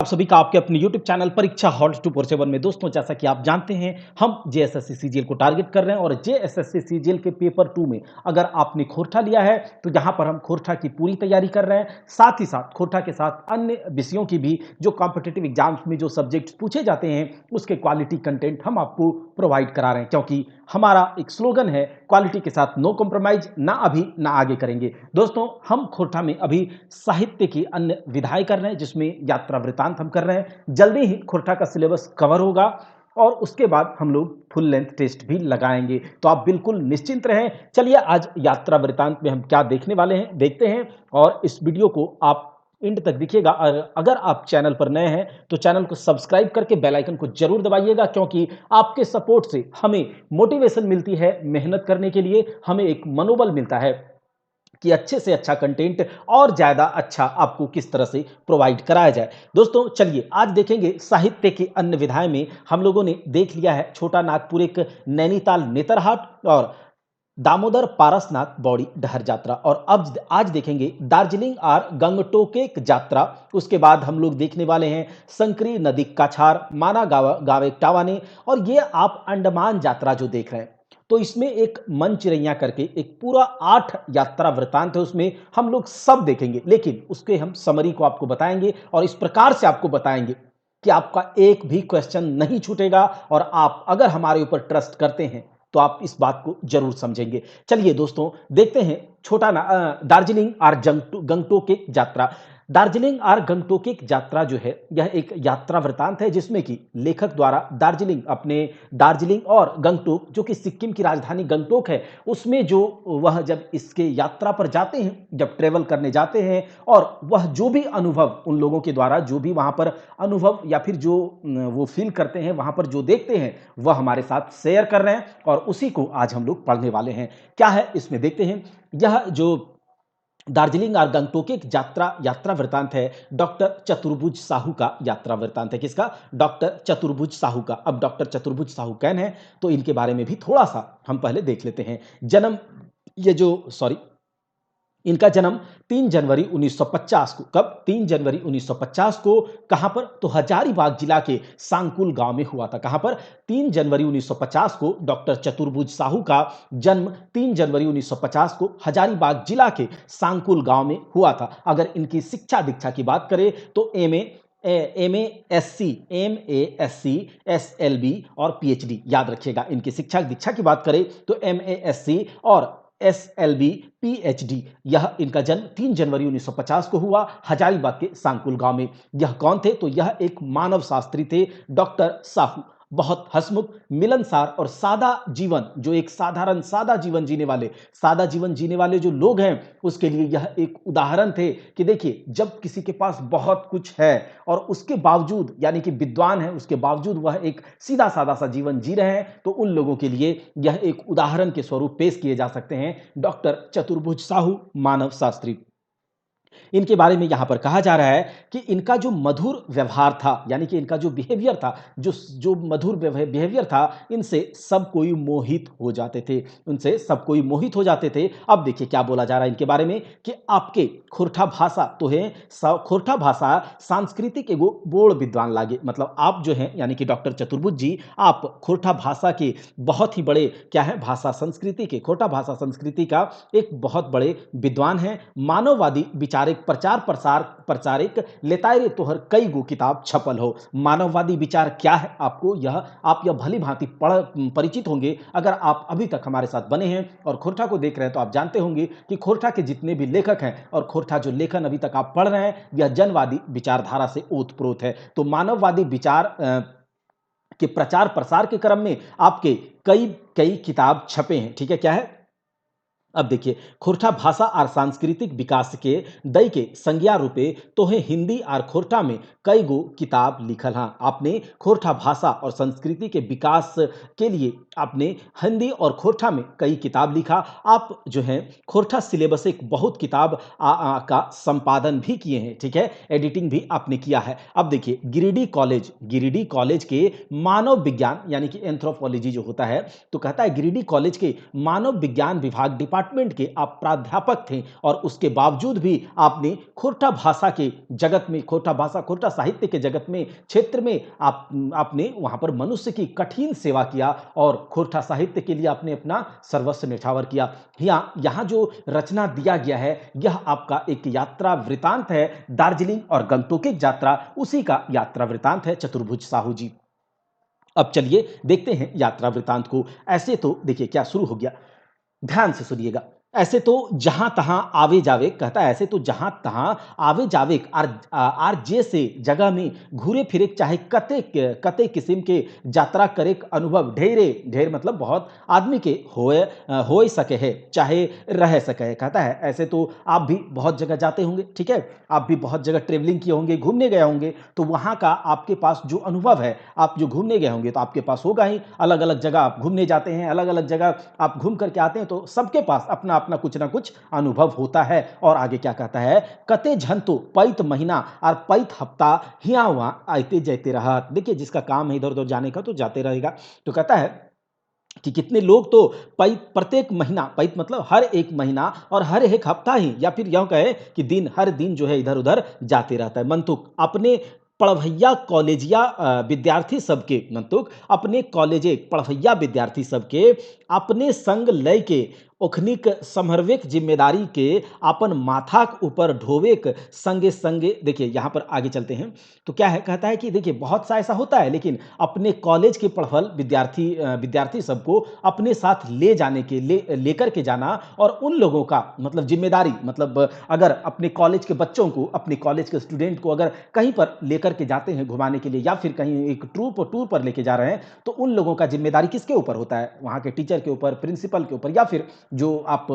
आप सभी का आपके अपने YouTube चैनल परीक्षा हॉल 24/7 में दोस्तों, जैसा कि आप जानते हैं हम जेएसएससी सीजीएल को टारगेट कर रहे हैं और जेएसएससी सीजीएल के पेपर 2 में अगर आपने खोरठा लिया है तो यहाँ पर हम खोरठा की पूरी तैयारी कर रहे हैं। साथ ही साथ खोरठा के साथ अन्य विषयों की भी जो कॉम्पिटिटिव एग्जाम्स में जो सब्जेक्ट्स पूछे जाते हैं उसके क्वालिटी कंटेंट हम आपको प्रोवाइड करा रहे हैं, क्योंकि हमारा एक स्लोगन है क्वालिटी के साथ नो कॉम्प्रोमाइज, ना अभी ना आगे करेंगे। दोस्तों, हम खोरठा में अभी साहित्य की अन्य विधाएं कर रहे हैं जिसमें यात्रा वृतांत हम कर रहे हैं। जल्दी ही खोरठा का सिलेबस कवर होगा और उसके बाद हम लोग फुल लेंथ टेस्ट भी लगाएंगे, तो आप बिल्कुल निश्चिंत रहें। चलिए आज यात्रा वृतांत में हम क्या देखने वाले हैं देखते हैं, और इस वीडियो को आप एंड तक देखिएगा। और अगर आप चैनल पर नए हैं तो चैनल को सब्सक्राइब करके बेल आइकन को जरूर दबाइएगा, क्योंकि आपके सपोर्ट से हमें मोटिवेशन मिलती है मेहनत करने के लिए, हमें एक मनोबल मिलता है कि अच्छे से अच्छा कंटेंट और ज़्यादा अच्छा आपको किस तरह से प्रोवाइड कराया जाए। दोस्तों चलिए आज देखेंगे साहित्य की अन्य विधाएं में हम लोगों ने देख लिया है छोटा नागपुर एक नैनीताल नेतरहाट और दामोदर पारसनाथ बौड़ी डहर यात्रा, और अब आज देखेंगे दार्जिलिंग और गंगटोकेक यात्रा। उसके बाद हम लोग देखने वाले हैं संकरी नदी काछार माना गावे टावाने, और ये आप अंडमान यात्रा जो देख रहे हैं तो इसमें एक मन चिरैया करके एक पूरा 8 यात्रा वृतांत है, उसमें हम लोग सब देखेंगे, लेकिन उसके हम समरी को आपको बताएंगे और इस प्रकार से आपको बताएंगे कि आपका एक भी क्वेश्चन नहीं छूटेगा। और आप अगर हमारे ऊपर ट्रस्ट करते हैं तो आप इस बात को जरूर समझेंगे। चलिए दोस्तों देखते हैं दार्जिलिंग और गंगटोक यात्रा। दार्जिलिंग और गंगटोक यात्रा जो है यह एक यात्रा वृतांत है जिसमें कि लेखक द्वारा दार्जिलिंग और गंगटोक जो कि सिक्किम की राजधानी गंगटोक है उसमें जो वह जब इसके यात्रा पर जाते हैं, जब ट्रेवल करने जाते हैं, और वह जो भी अनुभव उन लोगों के द्वारा जो भी वहां पर अनुभव या फिर जो वो फील करते हैं वहां पर जो देखते हैं वह हमारे साथ शेयर कर रहे हैं, और उसी को आज हम लोग पढ़ने वाले हैं। क्या है इसमें देखते हैं। यह जो दार्जिलिंग और गंगटोक एक यात्रा वृतांत है डॉक्टर चतुर्भुज साहू का यात्रा वृतांत है। किसका? डॉक्टर चतुर्भुज साहू का। अब डॉक्टर चतुर्भुज साहू कौन है तो इनके बारे में भी थोड़ा सा हम पहले देख लेते हैं। जन्म ये जो सॉरी इनका जन्म 3 जनवरी 1950 को, कब? 3 जनवरी 1950 को। कहां पर? तो हजारीबाग जिला के सांकुल गांव में हुआ था। कहां पर? 3 जनवरी 1950 को डॉक्टर चतुर्भुज साहू का जन्म 3 जनवरी 1950 को हजारीबाग जिला के सांकुल गांव में हुआ था। अगर इनकी शिक्षा दीक्षा की बात करें तो M A S C S L B और पीएचडी, याद रखिएगा। इनकी शिक्षा दीक्षा की बात करें तो MASc और SLB PhD। यह इनका जन्म 3 जनवरी 1950 को हुआ हजारीबाग के सांकुल गांव में। यह कौन थे तो यह एक मानव शास्त्री थे डॉक्टर साहू। बहुत हंसमुख, मिलनसार और सादा जीवन, जो एक सादा जीवन जीने वाले जो लोग हैं उसके लिए यह एक उदाहरण थे कि देखिए जब किसी के पास बहुत कुछ है और उसके बावजूद, यानी कि विद्वान है उसके बावजूद वह एक सीधा सादा सा जीवन जी रहे हैं, तो उन लोगों के लिए यह एक उदाहरण के स्वरूप पेश किए जा सकते हैं डॉक्टर चतुर्भुज साहू मानव शास्त्री। इनके बारे में यहां पर कहा जा रहा है कि इनका जो मधुर व्यवहार था, यानी कि इनका जो बिहेवियर था, जो मधुर बिहेवियर था, इनसे सब कोई मोहित हो जाते थे, उनसे सब कोई मोहित हो जाते थे। अब देखिए क्या बोला जा रहा है इनके बारे में कि आपके खोरठा भाषा तो है, खोरठा भाषा सांस्कृतिक एगो बोर्ड विद्वान लागे। मतलब आप जो हैं यानी कि डॉक्टर चतुर्भुज जी, आप खोरठा भाषा के बहुत ही बड़े क्या है, खोरठा भाषा संस्कृति का एक बहुत बड़े विद्वान हैं। मानववादी विचारिक प्रचारिक लेताय रे तोहर कई गो किताब छपल हो। मानववादी विचार क्या है आपको आप यह भली भांति परिचित होंगे अगर आप अभी तक हमारे साथ बने हैं और खोरठा को देख रहे हैं, तो आप जानते होंगे कि खोरठा के जितने भी लेखक हैं और खोरठा जो लेखन अभी तक आप पढ़ रहे हैं यह जनवादी विचारधारा से ओतप्रोत है। तो मानववादी विचार के प्रचार प्रसार के क्रम में आपके कई कई किताब छपे हैं। ठीक है, क्या है? अब देखिए, खोरठा भाषा और सांस्कृतिक विकास के दई के संज्ञा रूपे तोहे हिंदी और खोरठा में कई गो किताब लिखल। हाँ, आपने खोरठा भाषा और संस्कृति के विकास के लिए आपने हिंदी और खोरठा में कई किताब लिखा। आप जो है खोरठा सिलेबस एक बहुत किताब का संपादन भी किए हैं। ठीक है, एडिटिंग भी आपने किया है। अब देखिए, गिरिडीह कॉलेज के मानव विज्ञान यानी कि एंथ्रोपोलॉजी जो होता है, तो कहता है गिरिडीह कॉलेज के मानव विज्ञान विभाग डिपार्टमेंट के आप प्राध्यापक थे और उसके बावजूद भी आपने खोरठा भाषा के जगत में, खोरठा भाषा, खोरठा साहित्य के जगत में, क्षेत्र में आपने वहां पर मनुष्य की कठिन सेवा किया और खोरठा साहित्य के लिए आपने अपना सर्वस्व न्यौछावर किया। यहाँ जो रचना दिया गया है, यह आपका एक यात्रा वृतांत है, दार्जिलिंग और गंगटोक यात्रा, उसी का यात्रा वृतांत है चतुर्भुज साहू जी। अब चलिए देखते हैं यात्रा वृतांत को। ऐसे तो देखिए क्या शुरू हो गया, ध्यान से सुनिएगा। ऐसे तो जहां तहां आवे जावे, कहता है ऐसे तो जहां तहां आवे जावे आर जे से जगह में घूरे फिरे, चाहे कते कते किस्म के यात्रा करे अनुभव ढेरे, ढेर मतलब बहुत आदमी के होए सके है, चाहे रह सके है। कहता है ऐसे तो आप भी बहुत जगह जाते होंगे, ठीक है, आप भी बहुत जगह ट्रेवलिंग किए होंगे, घूमने गए होंगे, तो वहां का आपके पास जो अनुभव है, आप जो घूमने गए होंगे तो आपके पास होगा ही। अलग अलग जगह आप घूमने जाते हैं, अलग अलग जगह आप घूम करके आते हैं, तो सबके पास अपना अपना कुछ ना कुछ अनुभव होता है। और आगे क्या कहता है, कते झन तो पैत महीना और पैत हफ्ता हिया वहां आते जाते रहा। देखिए जिसका काम है इधर उधर जाने का तो जाते रहेगा। तो कहता है कि कितने लोग तो प्रत्येक महीना, पैत मतलब हर एक महीना और हर एक हफ्ता ही, या फिर यह कहे कि दिन, हर दिन जो है इधर उधर जाते रहता है। मंतुक अपने पढ़वैया कॉलेजिया विद्यार्थी सबके, मंतुक अपने कॉलेजे पढ़वैया विद्यार्थी सबके अपने संग लय के ओखनिक समर्वेक जिम्मेदारी के अपन माथा के ऊपर ढोवेक संगे संगे। देखिए यहां पर आगे चलते हैं तो क्या है, कहता है कि देखिए बहुत सा ऐसा होता है, लेकिन अपने कॉलेज के पढ़वल विद्यार्थी सबको अपने साथ ले जाने के लेकर के जाना, और उन लोगों का मतलब जिम्मेदारी, मतलब अगर अपने कॉलेज के बच्चों को, अपने कॉलेज के स्टूडेंट को अगर कहीं पर लेकर के जाते हैं घुमाने के लिए, या फिर कहीं एक टूर पर लेके जा रहे हैं, तो उन लोगों का जिम्मेदारी किसके ऊपर होता है, वहां के टीचर के ऊपर, प्रिंसिपल के ऊपर, या फिर जो आप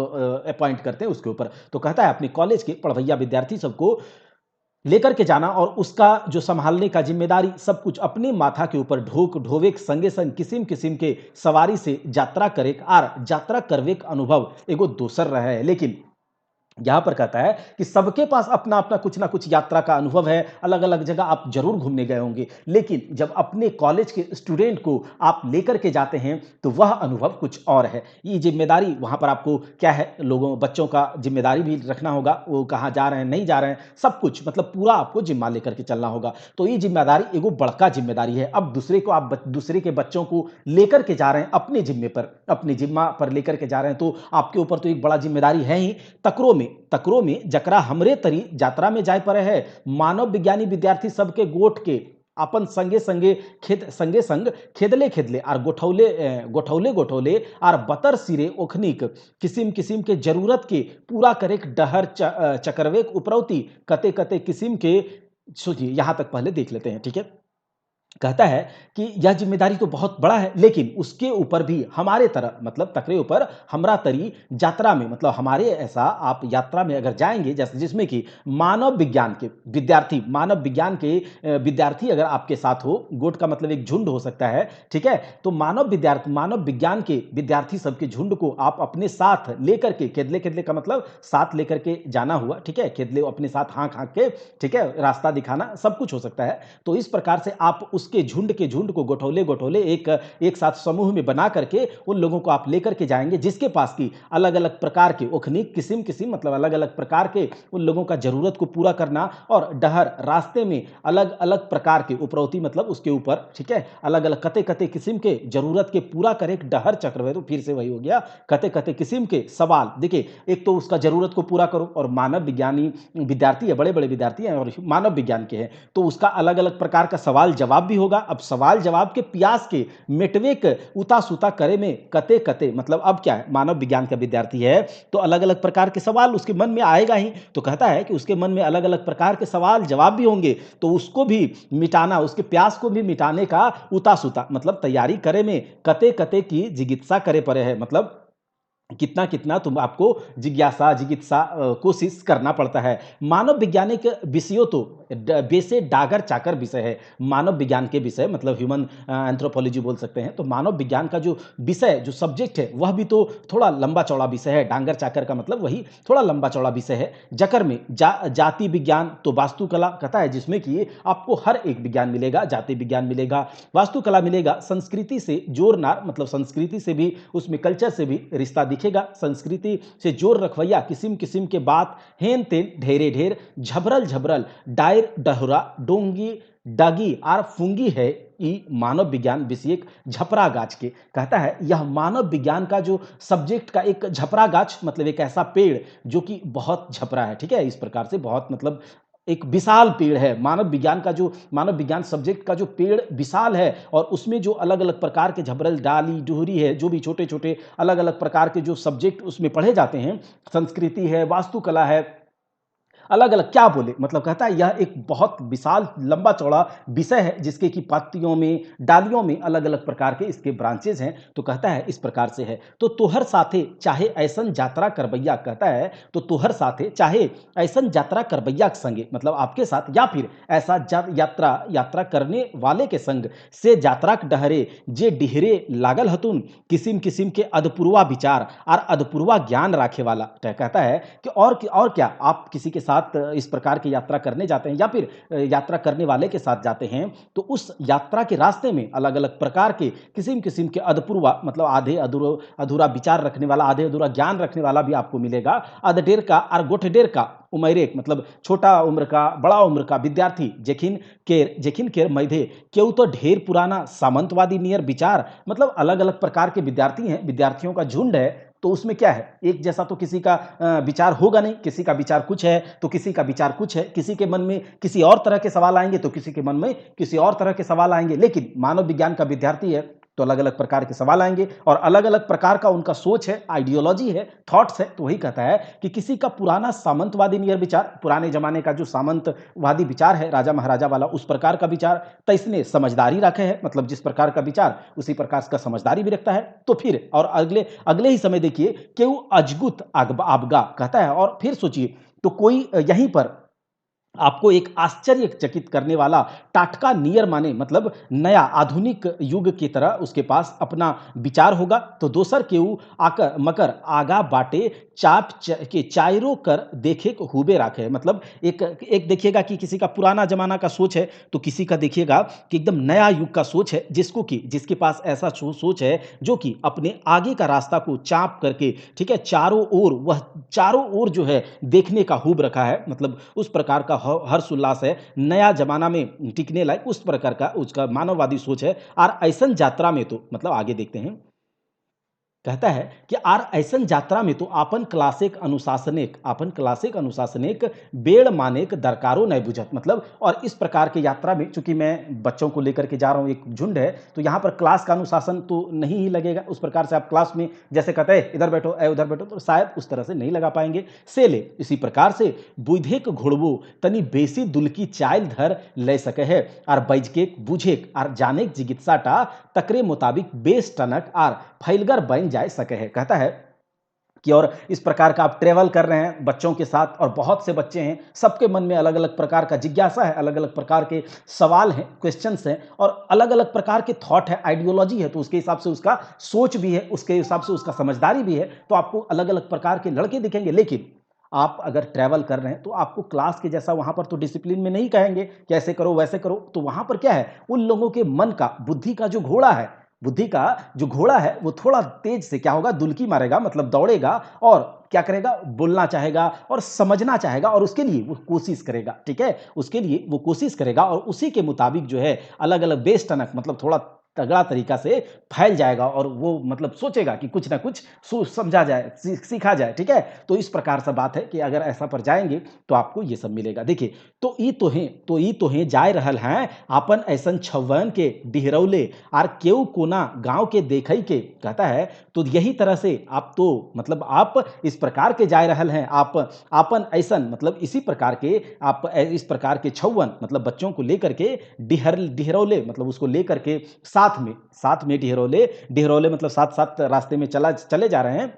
अपॉइंट करते हैं उसके ऊपर। तो कहता है अपने कॉलेज के पढ़वैया विद्यार्थी सबको लेकर के जाना और उसका जो संभालने का जिम्मेदारी सब कुछ अपने माथा के ऊपर ढोवेक संगे संग किसिम किसिम के सवारी से यात्रा करे आर यात्रा करवेक अनुभव एगो दोसर रहे है। लेकिन यहां पर कहता है कि सबके पास अपना अपना कुछ ना कुछ यात्रा का अनुभव है, अलग अलग जगह आप जरूर घूमने गए होंगे, लेकिन जब अपने कॉलेज के स्टूडेंट को आप लेकर के जाते हैं तो वह अनुभव कुछ और है। ये जिम्मेदारी वहां पर आपको क्या है, लोगों बच्चों का जिम्मेदारी भी रखना होगा, वो कहाँ जा रहे हैं नहीं जा रहे हैं सब कुछ, मतलब पूरा आपको जिम्मा लेकर के चलना होगा। तो ये जिम्मेदारी एगो बड़का जिम्मेदारी है। अब दूसरे के बच्चों को लेकर के जा रहे हैं अपने जिम्मे पर, अपने जिम्मा पर लेकर के जा रहे हैं, तो आपके ऊपर तो एक बड़ा जिम्मेदारी है ही। तकरो में जकरा हमरे तरी यात्रा में जाय पड़े है, मानव विज्ञानी विद्यार्थी सबके गोठ के अपन संगे संग खेदले खेदले आर गोठौले आर बतर सिरे ओखनिक किसिम किसिम के जरूरत के पूरा करे डहर चकरवेक उपरौती कते कते किसिम के। सोचिए यहां तक पहले देख लेते हैं, ठीक है। कहता है कि यह जिम्मेदारी तो बहुत बड़ा है, लेकिन उसके ऊपर भी हमारे तरह, मतलब तकरे ऊपर हमरा तरी यात्रा में, मतलब हमारे ऐसा आप यात्रा में अगर जाएंगे जैसे जिसमें कि मानव विज्ञान के विद्यार्थी अगर आपके साथ हो, गोट का मतलब एक झुंड हो सकता है, ठीक है। तो मानव विज्ञान के विद्यार्थी सबके झुंड को आप अपने साथ लेकर के, खेदले खेदले का मतलब साथ लेकर के जाना हुआ, ठीक है, खेदले अपने साथ हाँक हाँक के, ठीक है, रास्ता दिखाना सब कुछ हो सकता है। तो इस प्रकार से आप उसके झुंड को गोठौले एक साथ समूह में बना करके उन लोगों को आप लेकर के जाएंगे, जिसके पास की अलग अलग प्रकार के ओखनिक किसिम किसिम, मतलब अलग अलग प्रकार के उन लोगों का जरूरत को पूरा करना, और डहर रास्ते में अलग अलग प्रकार के उपरौती, मतलब उसके ऊपर, ठीक है, अलग अलग कते कते किस्म के जरूरत के पूरा करे डहर चक्रवे। तो फिर से वही हो गया, कते कते किस्म के सवाल। देखिए एक तो उसका जरूरत को पूरा करो, और मानव विज्ञानी विद्यार्थी है, बड़े बड़े विद्यार्थी हैं और मानव विज्ञान के हैं, तो उसका अलग अलग प्रकार का सवाल जवाब भी होगा। अब सवाल जवाब के प्यास के मिटवेक उता सुता करे में कते कते, मतलब अब क्या है, मानव विज्ञान का विद्यार्थी है तो अलग अलग प्रकार के सवाल उसके मन में आएगा ही। तो कहता है कि उसके मन में अलग अलग प्रकार के सवाल जवाब भी होंगे, तो उसको भी मिटाना, उसके प्यास को भी मिटाने का उता सुता, मतलब तैयारी करे में कते कते की जिगित्सा करे पड़े है, मतलब कितना कितना तुम आपको जिगित्सा कोशिश करना पड़ता है। मानव वैज्ञानिक विषयों तो बेसे डागर चाकर विषय है। मानव विज्ञान के विषय मतलब ह्यूमन एंथ्रोपोलॉजी बोल सकते हैं। तो मानव विज्ञान का जो विषय, जो सब्जेक्ट है, वह भी तो थोड़ा लंबा चौड़ा विषय है। डांगर चाकर का मतलब वही थोड़ा लंबा चौड़ा विषय है। जकर में जाति विज्ञान तो वास्तुकला कहता है, जिसमें कि आपको हर एक विज्ञान मिलेगा, जाति विज्ञान मिलेगा, वास्तुकला मिलेगा, संस्कृति से जोड़ना, मतलब संस्कृति से भी, उसमें कल्चर से भी रिश्ता दिखेगा संस्कृति से जोर रखवैया किसिम किसिम के बात हेन तेन ढेरे ढेर झबरल झबरल डायर डहुरा डोंगी डागी आर फूंगी है ई मानव विज्ञान विषयक झपरा गाछ के। कहता है यह मानव विज्ञान का जो सब्जेक्ट का एक झपरा गाछ मतलब एक ऐसा पेड़ जो कि बहुत झपरा है, ठीक है, इस प्रकार से बहुत मतलब एक विशाल पेड़ है। मानव विज्ञान सब्जेक्ट का जो पेड़ विशाल है और उसमें जो अलग अलग प्रकार के झबरल डाली डोहरी है, जो भी छोटे छोटे अलग अलग प्रकार के जो सब्जेक्ट उसमें पढ़े जाते हैं, संस्कृति है, वास्तुकला है, अलग अलग क्या बोले मतलब कहता है यह एक बहुत विशाल लंबा चौड़ा विषय है जिसके की पत्तियों में डालियों में अलग अलग प्रकार के इसके ब्रांचेज हैं। तो कहता है इस प्रकार से है तो तोहर साथे चाहे ऐसन यात्रा करबैया, कहता है तो तोहर साथे चाहे ऐसन यात्रा करबैया के संगे मतलब आपके साथ या फिर ऐसा यात्रा करने वाले के संग से यात्रा के डहरे जे डिहरे लागल हतुन किसिम किसिम के अधपूर्वा विचार और अधपूर्वा ज्ञान राखे वाला। कहता है कि और क्या आप किसी के साथ इस प्रकार की यात्रा करने जाते हैं या फिर यात्रा करने वाले के साथ जाते हैं तो उस यात्रा के रास्ते में अलग अलग प्रकार के किसिम किसिम के अधपूर्वा मतलब आधे अधूरा विचार रखने वाला, आधे अधूरा ज्ञान रखने वाला भी आपको मिलेगा। अधडेर का और गोठडेर का उमैरेक मतलब छोटा उम्र का बड़ा उम्र का विद्यार्थी जेखिन केर मैधे केउ तो ढेर पुराना सामंतवादी नियर विचार मतलब अलग अलग प्रकार के विद्यार्थी हैं, विद्यार्थियों का झुंड है। तो उसमें क्या है एक जैसा तो किसी का विचार होगा नहीं, किसी का विचार कुछ है तो किसी का विचार कुछ है, किसी के मन में किसी और तरह के सवाल आएंगे तो किसी के मन में किसी और तरह के सवाल आएंगे। लेकिन मानव विज्ञान का विद्यार्थी है तो अलग अलग प्रकार के सवाल आएंगे और अलग अलग प्रकार का उनका सोच है, आइडियोलॉजी है, थॉट्स है। तो वही कहता है कि किसी का पुराना सामंतवादी नियर विचार, पुराने जमाने का जो सामंतवादी विचार है राजा महाराजा वाला उस प्रकार का विचार, तो इसने समझदारी रखे है मतलब जिस प्रकार का विचार उसी प्रकार का समझदारी भी रखता है। तो फिर और अगले अगले ही समय देखिए कि वो अजगुत आबगा कहता है और फिर सोचिए तो कोई यहीं पर आपको एक आश्चर्यचकित करने वाला टाटका नियर माने मतलब नया आधुनिक युग की तरह उसके पास अपना विचार होगा। तो दोसर केऊ आकर मकर आगा बाटे के चायरो कर देखे हुबे राखे मतलब एक देखिएगा कि किसी का पुराना जमाना का सोच है तो किसी का देखिएगा कि एकदम नया युग का सोच है जिसके पास ऐसा सोच है जो कि अपने आगे का रास्ता को चाप करके, ठीक है, चारों ओर जो है देखने का हुब रखा है मतलब उस प्रकार का हर्ष उल्लास है, नया जमाना में टिकने लायक उस प्रकार का उसका मानववादी सोच है। और ऐसन यात्रा में तो मतलब आगे देखते हैं कहता है कि आर ऐसन यात्रा में तो आपन क्लासिक अनुशासनिक बेड़ मानेक दरकारो नहीं बुझत मतलब। और इस प्रकार के यात्रा में चूंकि मैं बच्चों को लेकर के जा रहा हूं, एक झुंड है तो यहां पर क्लास का अनुशासन तो नहीं ही लगेगा। उस प्रकार से आप क्लास में जैसे कहते हैं इधर बैठो ए उधर बैठो तो शायद उस तरह से नहीं लगा पाएंगे। से ले इसी प्रकार से बुधेक घोड़बो तनी बेसी दुलकी चाइल धर ले सके है और बैजके बुझेक और जानेक जिगित्साटा तकरे मुताबिक बेस टनक और फैलगर बन जा सके है। कहता है कि और इस प्रकार का आप ट्रेवल कर रहे हैं बच्चों के साथ और बहुत से बच्चे हैं, सबके मन में अलग अलग प्रकार का जिज्ञासा है, अलग अलग प्रकार के सवाल हैं, क्वेश्चंस हैं और अलग अलग प्रकार के थॉट है, आइडियोलॉजी है। तो उसके हिसाब से उसका सोच भी है, उसके हिसाब से उसका समझदारी भी है। तो आपको अलग अलग प्रकार के लड़के दिखेंगे। लेकिन आप अगर ट्रैवल कर रहे हैं तो आपको क्लास के जैसा वहां पर तो डिसिप्लिन में नहीं कहेंगे कि ऐसे करो वैसे करो। तो वहां पर क्या है उन लोगों के मन का बुद्धि का जो घोड़ा है वो थोड़ा तेज से क्या होगा दुलकी मारेगा मतलब दौड़ेगा और क्या करेगा बोलना चाहेगा और समझना चाहेगा और उसके लिए वो कोशिश करेगा, ठीक है, उसके लिए वो कोशिश करेगा और उसी के मुताबिक जो है अलग अलग बेस टनक मतलब थोड़ा तगड़ा तरीका से फैल जाएगा और वो मतलब सोचेगा कि कुछ ना कुछ समझा जाए, सीखा जाए, ठीक है। तो इस प्रकार से बात है कि अगर ऐसा पर जाएंगे तो आपको ये सब मिलेगा। देखिए तो ई तो हैं जाए रहल हैं अपन ऐसन छवन के डिहरौले और केऊ कोना गांव के देखई के। कहता है तो यही तरह से आप तो मतलब आप इस प्रकार के जाए रहल हैं, आप अपन ऐसन मतलब इसी प्रकार के आप इस प्रकार के छवन मतलब बच्चों को लेकर के डिहरौले मतलब उसको लेकर के साथ में डिहरौले मतलब साथ साथ रास्ते में चले जा रहे हैं।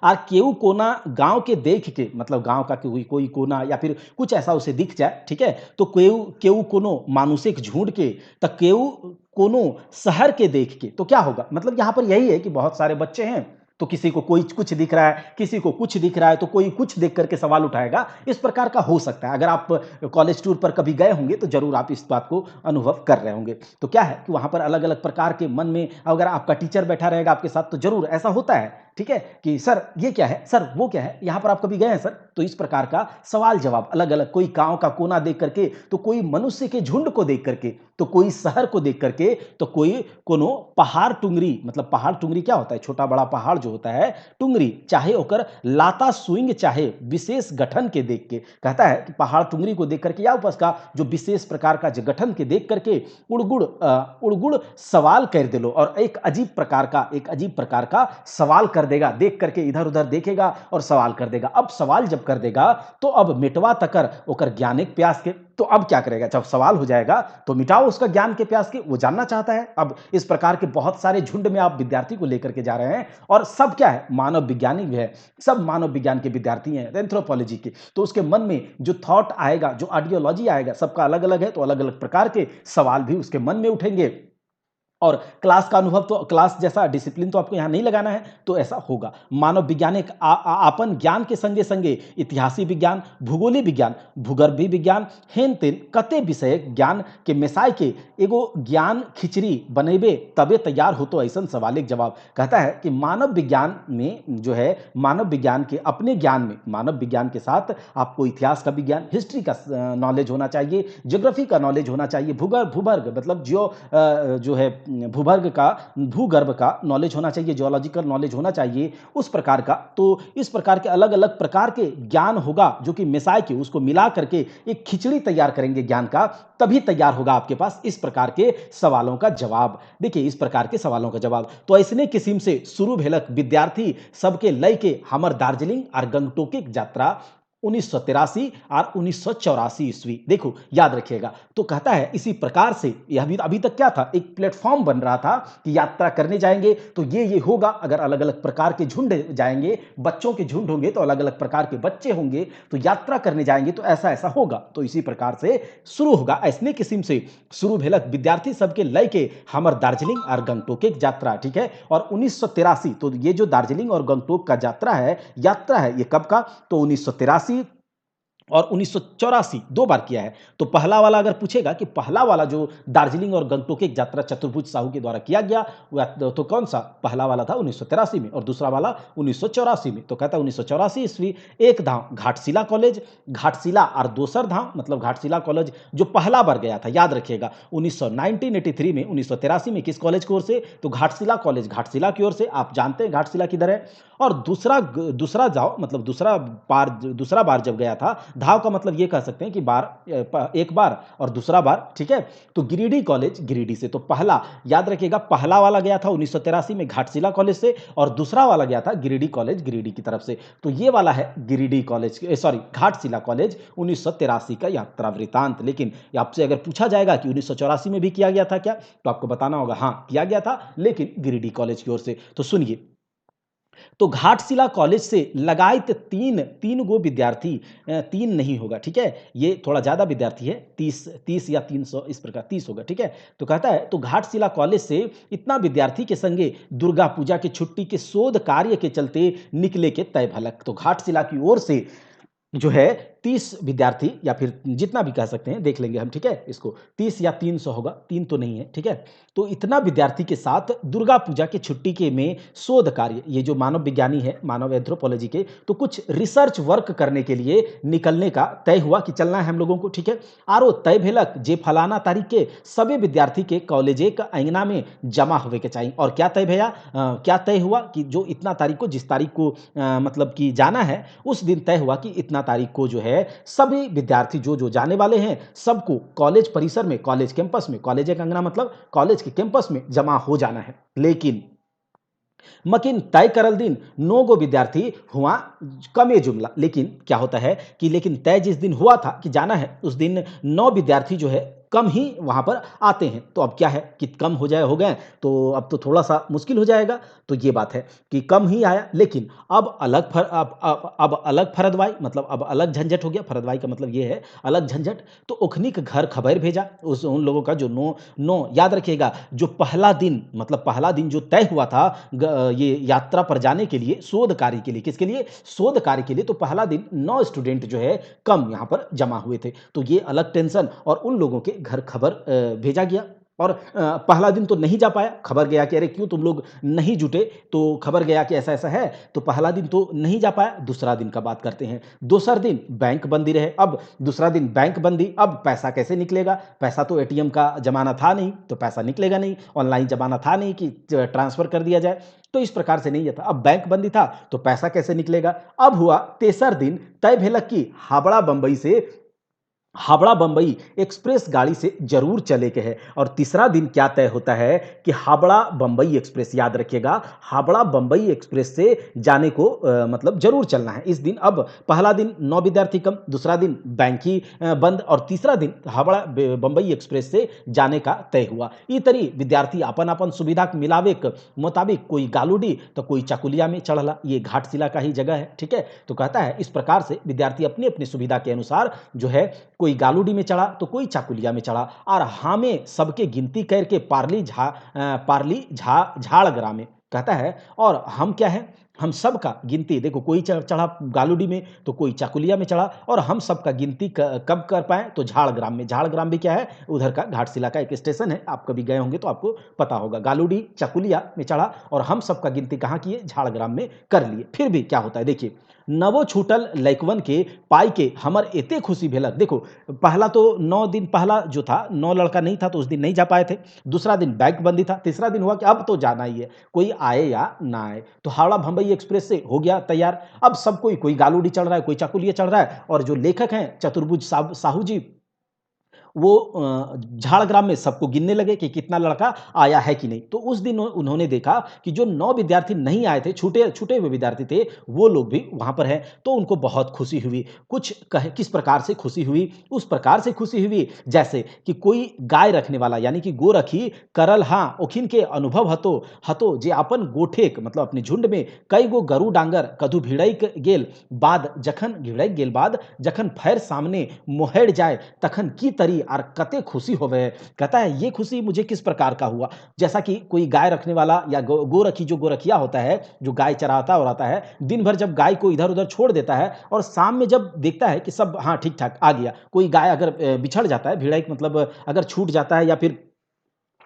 और केऊ कोना गांव के देख के मतलब गांव का कोई कोना या फिर कुछ ऐसा उसे दिख जाए, ठीक है, तो केऊ केऊ कोनो मानुषिक झूठ के तो केऊ कोनो शहर के देख के। तो क्या होगा मतलब यहां पर यही है कि बहुत सारे बच्चे हैं तो किसी को कोई कुछ दिख रहा है, किसी को कुछ दिख रहा है तो कोई कुछ देख करके सवाल उठाएगा। इस प्रकार का हो सकता है। अगर आप कॉलेज टूर पर कभी गए होंगे तो जरूर आप इस बात को अनुभव कर रहे होंगे। तो क्या है कि वहां पर अलग अलग प्रकार के मन में अगर आपका टीचर बैठा रहेगा आपके साथ तो जरूर ऐसा होता है ठीक है, कि सर ये क्या है, सर वो क्या है, यहाँ पर आप कभी गए हैं सर? तो इस प्रकार का सवाल जवाब अलग अलग, कोई गांव का कोना देख करके, तो कोई मनुष्य के झुंड को देख करके, तो कोई शहर को देख करके, तो कोई कोनो पहाड़ टुंगरी, मतलब पहाड़ टुंगरी क्या होता है, छोटा बड़ा पहाड़ जो होता है टुंगरी, चाहे ओकर लाता सुइंग चाहे विशेष गठन के देख के, कहता है कि पहाड़ टुंगरी को देख करके या उपस का जो विशेष प्रकार का जो गठन के देख करके उड़गुड़ सवाल कर दे लो, और एक अजीब प्रकार का सवाल कर देगा, देख करके इधर उधर देखेगा और सवाल कर देगा। अब सवाल जब कर देगा तो अब मिटवा तकर ओकर ज्ञानिक प्यास के, तो अब क्या करेगा, जब सवाल हो जाएगा तो मिटाओ उसका ज्ञान के प्यास के, वो जानना चाहता है। अब इस प्रकार के बहुत सारे झुंड में आप विद्यार्थी को लेकर के जा रहे हैं, और सब क्या है, मानव विज्ञानी भी है, सब मानव विज्ञान के विद्यार्थी हैं, एंथ्रोपोलॉजी के, तो उसके मन में जो थॉट आएगा, जो आइडियोलॉजी आएगा, सबका अलग अलग है, तो अलग अलग प्रकार के सवाल भी उसके मन में उठेंगे। और क्लास का अनुभव, तो क्लास जैसा डिसिप्लिन तो आपको यहां नहीं लगाना है, तो ऐसा होगा। मानव वैज्ञानिक अपन ज्ञान के संगे संगे इतिहासी विज्ञान, भूगोली विज्ञान, भूगर्भी विज्ञान, हेन तेन कते विषय ज्ञान के मिसाई के एगो ज्ञान खिचड़ी बनेबे तबे तैयार हो, तो ऐसा सवाल एक जवाब। कहता है कि मानव विज्ञान में जो है, मानव विज्ञान के अपने ज्ञान में, मानव विज्ञान के साथ आपको इतिहास का विज्ञान, हिस्ट्री का नॉलेज होना चाहिए, ज्योग्राफी का नॉलेज होना चाहिए, भूगर्भ मतलब जो है भूगर्भ का नॉलेज होना चाहिए, जियोलॉजिकल नॉलेज होना चाहिए उस प्रकार का। तो इस प्रकार के अलग अलग प्रकार के ज्ञान होगा, जो कि मिसाई के उसको मिला करके एक खिचड़ी तैयार करेंगे ज्ञान का, तभी तैयार होगा आपके पास इस प्रकार के सवालों का जवाब। देखिए इस प्रकार के सवालों का जवाब तो ऐसने किस्म से शुरू भेलक विद्यार्थी सबके लय के हमर दार्जिलिंग और गंगटोक यात्रा 1983 और 1984 ईस्वी। देखो याद रखिएगा, तो कहता है इसी प्रकार से यह अभी तक क्या था, एक प्लेटफॉर्म बन रहा था कि यात्रा करने जाएंगे तो ये होगा, अगर अलग अलग प्रकार के झुंड जाएंगे, बच्चों के झुंड होंगे तो अलग अलग प्रकार के बच्चे होंगे, तो यात्रा करने जाएंगे तो ऐसा ऐसा होगा, तो इसी प्रकार से शुरू होगा। ऐसने किस्म से शुरू भेलक विद्यार्थी सबके लय के हमर दार्जिलिंग और गंगटोक यात्रा, ठीक है। और 1983, तो ये जो दार्जिलिंग और गंगटोक का यात्रा है, ये कब का, तो 1983 और 1984 दो बार किया है। तो पहला वाला अगर पूछेगा कि पहला वाला जो दार्जिलिंग और गंगटोक यात्रा चतुर्भुज साहू के द्वारा किया गया, तो कौन सा पहला वाला था 1983 में, और दूसरा वाला 1984 में। तो कहता है 1984 ईस्वी एक धाम घाटशिला कॉलेज, घाटशिला और दोसर धाम मतलब घाटशिला कॉलेज जो पहला बार गया था, याद रखिएगा 1983 में, 1983 में किस कॉलेज की ओर से, तो घाटशिला कॉलेज घाटशिला की ओर से। आप जानते हैं घाटशिला किधर है। और दूसरा जाओ मतलब दूसरा बार जब गया था, धाव का मतलब ये कह सकते हैं कि एक बार और दूसरा बार, ठीक है। तो गिरिडीह कॉलेज गिरिडीह से, तो पहला याद रखिएगा, पहला वाला गया था 1983 में घाटशिला कॉलेज से, और दूसरा वाला गया था गिरिडीह कॉलेज गिरिडीह की तरफ से। तो ये वाला है Giridih college, sorry Ghatshila college 1983 का यात्रा वृतांत। लेकिन आपसे अगर पूछा जाएगा कि 1984 में भी किया गया था क्या, तो आपको बताना होगा हाँ किया गया था, लेकिन गिरिडीह कॉलेज की ओर से। तो सुनिए, तो घाटशिला कॉलेज से लगाए तीन गो विद्यार्थी, तीन नहीं होगा, ठीक है, ये थोड़ा ज्यादा विद्यार्थी है, 30 या 300 इस प्रकार 30 होगा, ठीक है। तो कहता है तो घाटशिला कॉलेज से इतना विद्यार्थी के संगे दुर्गा पूजा की छुट्टी के शोध कार्य के चलते निकले के तय भलक। तो घाटशिला की ओर से जो है 30 विद्यार्थी, या फिर जितना भी कह सकते हैं, देख लेंगे हम, ठीक है, इसको 30 या 300 होगा, 3 तो नहीं है, ठीक है। तो इतना विद्यार्थी के साथ दुर्गा पूजा की छुट्टी के में शोध कार्य, ये जो मानव विज्ञानी है, मानव एंथ्रोपोलॉजी के, तो कुछ रिसर्च वर्क करने के लिए निकलने का तय हुआ कि चलना है हम लोगों को, ठीक है। आरो तय भेलक जे फलाना तारीख के सभी विद्यार्थी के कॉलेजे का अंगना में जमा होवे के चाहिए। और क्या तय भैया, क्या तय हुआ कि जो इतना तारीख को, जिस तारीख को मतलब कि जाना है, उस दिन तय हुआ कि इतना तारीख को जो है सभी विद्यार्थी जो जाने वाले हैं, सबको कॉलेज परिसर में, कॉलेज कैंपस में, कॉलेज का अंगना मतलब कॉलेज के कैंपस में जमा हो जाना है। लेकिन मकिन तय करल दिन 9 गो विद्यार्थी हुआ कमे जुमला। लेकिन क्या होता है कि लेकिन तय जिस दिन हुआ था कि जाना है, उस दिन 9 विद्यार्थी जो है कम ही वहां पर आते हैं। तो अब क्या है कि कम हो गए, तो अब तो थोड़ा सा मुश्किल हो जाएगा। तो ये बात है कि कम ही आया, लेकिन अब अलग फरदवाई मतलब अब अलग झंझट हो गया। फरदवाई का मतलब ये है अलग झंझट। तो उखनी के घर खबर भेजा उन लोगों का जो नो याद रखिएगा, जो पहला दिन मतलब पहला दिन जो तय हुआ था ये यात्रा पर जाने के लिए, शोध कार्य के लिए, किसके लिए, शोध कार्य के लिए। तो पहला दिन 9 स्टूडेंट जो है कम यहां पर जमा हुए थे। तो ये अलग टेंशन, और उन लोगों के घर खबर भेजा गया। और पहला दिन तो नहीं जा पाया, खबर गया कि अरे क्यों तुम लोग नहीं जुटे, तो खबर गया कि ऐसा-ऐसा है, तो पहला दिन तो नहीं जा पाया। दूसरा दिन का बात करते हैं। दूसरा दिन बैंक बंदी रहे, अब दूसरा दिन बैंक बंदी, अब पैसा कैसे निकलेगा? पैसा तो एटीएम का ज़माना था नहीं, तो पैसा निकलेगा नहीं, ऑनलाइन ज़माना था नहीं कि ट्रांसफ़र कर दिया जाए, तो इस प्रकार से नहीं था। अब बैंक बंदी था, तो पैसा कैसे निकलेगा? अब हुआ तेसर दिन, तय भेलक कि हावड़ा बम्बई एक्सप्रेस गाड़ी से जरूर चले के है। और तीसरा दिन क्या तय होता है कि हावड़ा बम्बई एक्सप्रेस, याद रखिएगा, हावड़ा बम्बई एक्सप्रेस से जाने को मतलब जरूर चलना है इस दिन। अब पहला दिन 9 विद्यार्थी कम, दूसरा दिन बैंक ही बंद, और तीसरा दिन हावड़ा बम्बई एक्सप्रेस से जाने का तय हुआ। ई तरी विद्यार्थी अपन अपन सुविधा के मिलावे के मुताबिक कोई गालूडी तो कोई चाकुलिया में चढ़ला, ये घाटशिला का ही जगह है, ठीक है। तो कहता है इस प्रकार से विद्यार्थी अपनी अपनी सुविधा के अनुसार जो है, कोई गालूडी में चढ़ा तो कोई चाकुलिया में चढ़ा, और हामें सबके गिनती करके पारली झाड़ग्रा में, कहता है। और हम क्या है, हम सब का गिनती, देखो कोई चढ़ा गालूडी में तो कोई चाकुलिया में चढ़ा, और हम सब का गिनती कब कर पाए, तो झाड़ग्राम में। झाड़ग्राम भी क्या है, उधर का घाटशिला का एक स्टेशन है, आप कभी गए होंगे तो आपको पता होगा। गालूडी चाकुलिया में चढ़ा और हम सब का गिनती कहाँ किए, झाड़ग्राम में कर लिए। फिर भी क्या होता है देखिए, नवो छूटल लइकवन के पाई के हमर एते खुशी भेलक। देखो पहला तो 9 दिन पहला जो था, 9 लड़का नहीं था तो उस दिन नहीं जा पाए थे। दूसरा दिन बैंक बंदी था। तीसरा दिन हुआ कि अब तो जाना ही है, कोई आए या ना आए। तो हावड़ा बम्बई एक्सप्रेस से हो गया तैयार। अब सब कोई गालूडी चढ़ रहा है, कोई चाकुलिया चढ़ रहा है, और जो लेखक हैं चतुर्भुज साहू जी, वो झाड़ग्राम में सबको गिनने लगे कि कितना लड़का आया है कि नहीं। तो उस दिन उन्होंने देखा कि जो 9 विद्यार्थी नहीं आए थे, छूटे छूटे हुए विद्यार्थी थे, वो लोग भी वहाँ पर हैं। तो उनको बहुत खुशी हुई। कुछ कहे किस प्रकार से खुशी हुई? उस प्रकार से खुशी हुई जैसे कि कोई गाय रखने वाला, यानी कि गोरखी करल हाँ ओखिन के अनुभव हतो हतो जे अपन गोठेक, मतलब अपने झुंड में कई गो गरु डांगर कदू भिड़ैक गेल बाद, जखन भिड़ैक गेल बाद जखन फैर सामने मोहड़ जाए तखन की तरी और कते खुशी होवे। कहता है ये खुशी मुझे किस प्रकार का हुआ, जैसा कि कोई गाय रखने वाला या गोरखी, जो गोरखिया होता है, जो गाय चराता और आता है, दिन भर जब गाय को इधर उधर छोड़ देता है और शाम में जब देखता है कि सब हाँ ठीक ठाक आ गया, कोई गाय अगर बिछड़ जाता है, भिड़ाई मतलब अगर छूट जाता है या फिर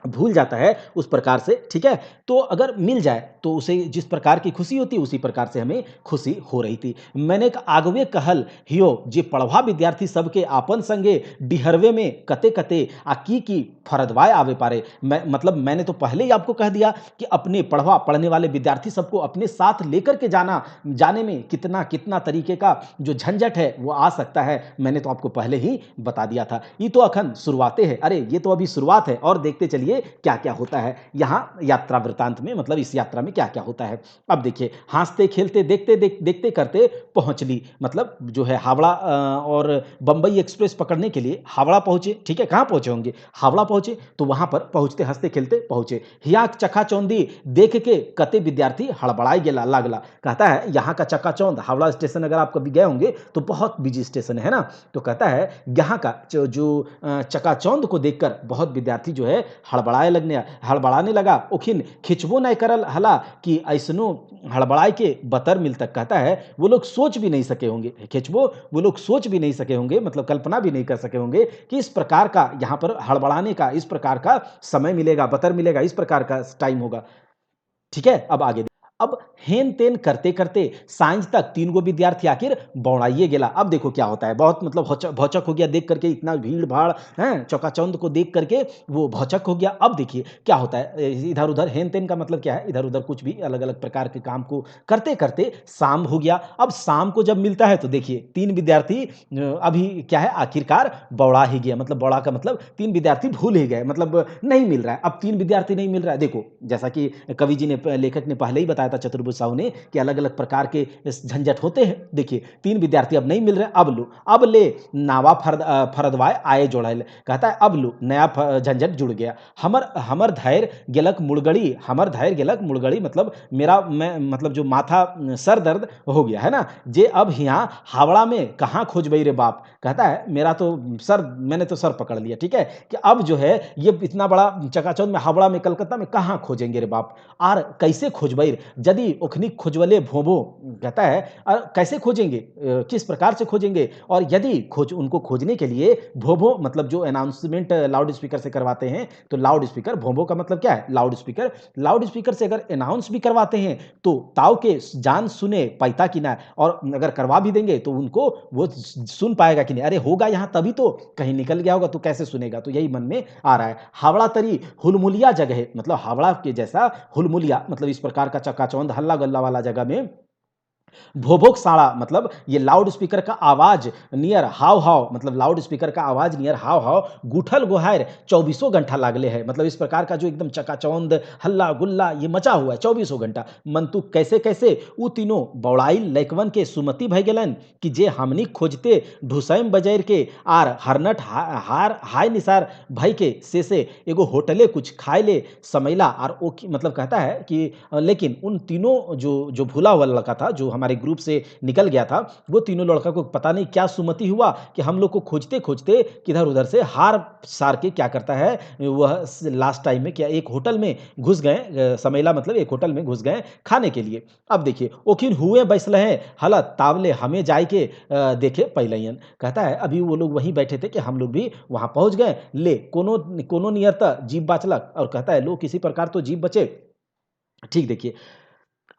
भूल जाता है उस प्रकार से, ठीक है, तो अगर मिल जाए तो उसे जिस प्रकार की खुशी होती है उसी प्रकार से हमें खुशी हो रही थी। मैंने एक आगवे कहल हियो जे पढ़वा विद्यार्थी सबके आपन संगे डिहरवे में कते कते आ की फरदवाए आवे पारे। मतलब मैंने तो पहले ही आपको कह दिया कि अपने पढ़ने वाले विद्यार्थी सबको अपने साथ लेकर के जाने में कितना कितना तरीके का जो झंझट है वो आ सकता है, मैंने तो आपको पहले ही बता दिया था। ये तो अखन शुरुआतें हैं, अरे ये तो अभी शुरुआत है, और देखते चलिए क्या क्या होता है यहाँ यात्रा वृतांत में, मतलब इस यात्रा में क्या क्या होता है। अब देखिए, हंसते खेलते देखते करते पहुंच ली, मतलब जो है हावड़ा और बंबई एक्सप्रेस पकड़ने के लिए हावड़ा पहुंचे, ठीक है। कहाँ पहुंचे होंगे, हावड़ा पहुंचे, तो वहां पर पहुंचते हंसते खेलते पहुंचे। हियाक चकाचौंधी देख के कते विद्यार्थी हड़बड़ाई गेला लागला। कहता है यहाँ का चकाचौंध हावड़ा स्टेशन, अगर आप कभी गए होंगे तो बहुत बिजी स्टेशन है ना। तो कहता है यहाँ का जो चकाचौंध को देखकर बहुत विद्यार्थी जो है हड़बड़ाने लगा। ओखिन खिंचबो नहीं करल हला कि ऐसनो हड़बड़ाए के बतर मिल तक। कहता है वो लोग सोच भी नहीं सके होंगे, खिंचबो वो लोग सोच भी नहीं सके होंगे, मतलब कल्पना भी नहीं कर सके होंगे कि इस प्रकार का यहाँ पर हड़बड़ाने का, इस प्रकार का समय मिलेगा, बतर मिलेगा, इस प्रकार का टाइम होगा, ठीक है। अब आगे अब हेन तेन करते करते सांझ तक 3 गो विद्यार्थी आखिर बौड़ाइए गेला। अब देखो क्या होता है, बहुत मतलब भौचक हो गया देख करके, इतना भीड़ भाड़ है, चौकाचौंध को देख करके वो भौचक हो गया। अब देखिए क्या होता है, इधर उधर हेन तेन का मतलब क्या है, इधर उधर कुछ भी अलग अलग प्रकार के काम को करते करते शाम हो गया। अब शाम को जब मिलता है तो देखिए 3 विद्यार्थी अभी क्या है, आखिरकार बौड़ा ही गया, मतलब बौड़ा का मतलब 3 विद्यार्थी भूल ही गए, मतलब नहीं मिल रहा है। अब 3 विद्यार्थी नहीं मिल रहा है, देखो जैसा कि कवि जी ने, लेखक ने पहले ही बताया था, चतुर्भुज साहू ने, कि अलग अलग प्रकार के झंझट होते हैं। देखिए 3 विद्यार्थी अब नहीं मिल रहे, अब ले नावा फरदवाए आए जोड़ाइल। कहता है अब लो नया झंझट जुड़ गया। हमर धैर्य गेलक मुड़गड़ी, हमर धैर्य गेलक मुड़गड़ी, मतलब मतलब जो माथा सर दर्द हो गया है ना, जे अब यहाँ हावड़ा में कहाँ खोजबई रे बाप। कहता है मेरा तो मैंने तो सर पकड़ लिया, ठीक है, कि अब जो है ये इतना बड़ा चकाचौंध में, हावड़ा में, कलकत्ता में कहाँ खोजेंगे रे बाप, और कैसे खोजबई यदि ओखनी खोजवले भोंभो कहता है कैसे खोजेंगे किस प्रकार से खोजेंगे और यदि उनको खोजने के लिए भोंभो मतलब जो अनाउंसमेंट लाउड स्पीकर से करवाते हैं तो लाउड स्पीकर भोंभो का मतलब क्या है लाउड स्पीकर से अगर अनाउंस भी करवाते हैं तो ताऊ के जान सुने पैता की ना और अगर करवा भी देंगे तो उनको वो सुन पाएगा कि नहीं अरे होगा यहां तभी तो कहीं निकल गया होगा तो कैसे सुनेगा तो यही मन में आ रहा है हावड़ा तरी हुलमुलिया जगह है मतलब हावड़ा के जैसा हुलमुलिया मतलब इस प्रकार का चकाचौंध हल्ला गल्ला वाला जगह में भोभोक साड़ा मतलब ये लाउड स्पीकर का आवाज नियर हाव हाव मतलब लाउड स्पीकर का आवाज नियर हाव हाव गुठल गोहायर 24 घंटा लागले है मतलब इस प्रकार का जो एकदम चकाचौंध हल्ला गुल्ला ये मचा हुआ है 24 घंटा मंतु कैसे कैसे उ तीनों बौड़ाइल लैकवन के सुमति भय गेलन कि जे हमनी खोजते ढुसैम बजैर के आर हरनट हार हाय निसार भय के से एगो होटले कुछ खाए ले समैला और ओ मतलब कहता है कि लेकिन उन तीनों जो भूला हुआ लड़का था जो हमारे ग्रुप से निकल गया था वो तीनों लड़का को पता नहीं क्या सुमति हुआ कि हम लोग को खोजते खोजते किधर उधर से हार सार के क्या करता है वह लास्ट टाइम में क्या एक होटल में घुस गए समैला मतलब एक होटल में घुस गए खाने के लिए अब देखिए ओखिन हुए बैसल है हलत तावले हमें जाए के देखे पहलैयन कहता है अभी वो लोग वहीं बैठे थे कि हम लोग भी वहां पहुंच गए ले कोनो कोनो नियरता जीव बाचलक और कहता है लो किसी प्रकार तो जीव बचे ठीक देखिए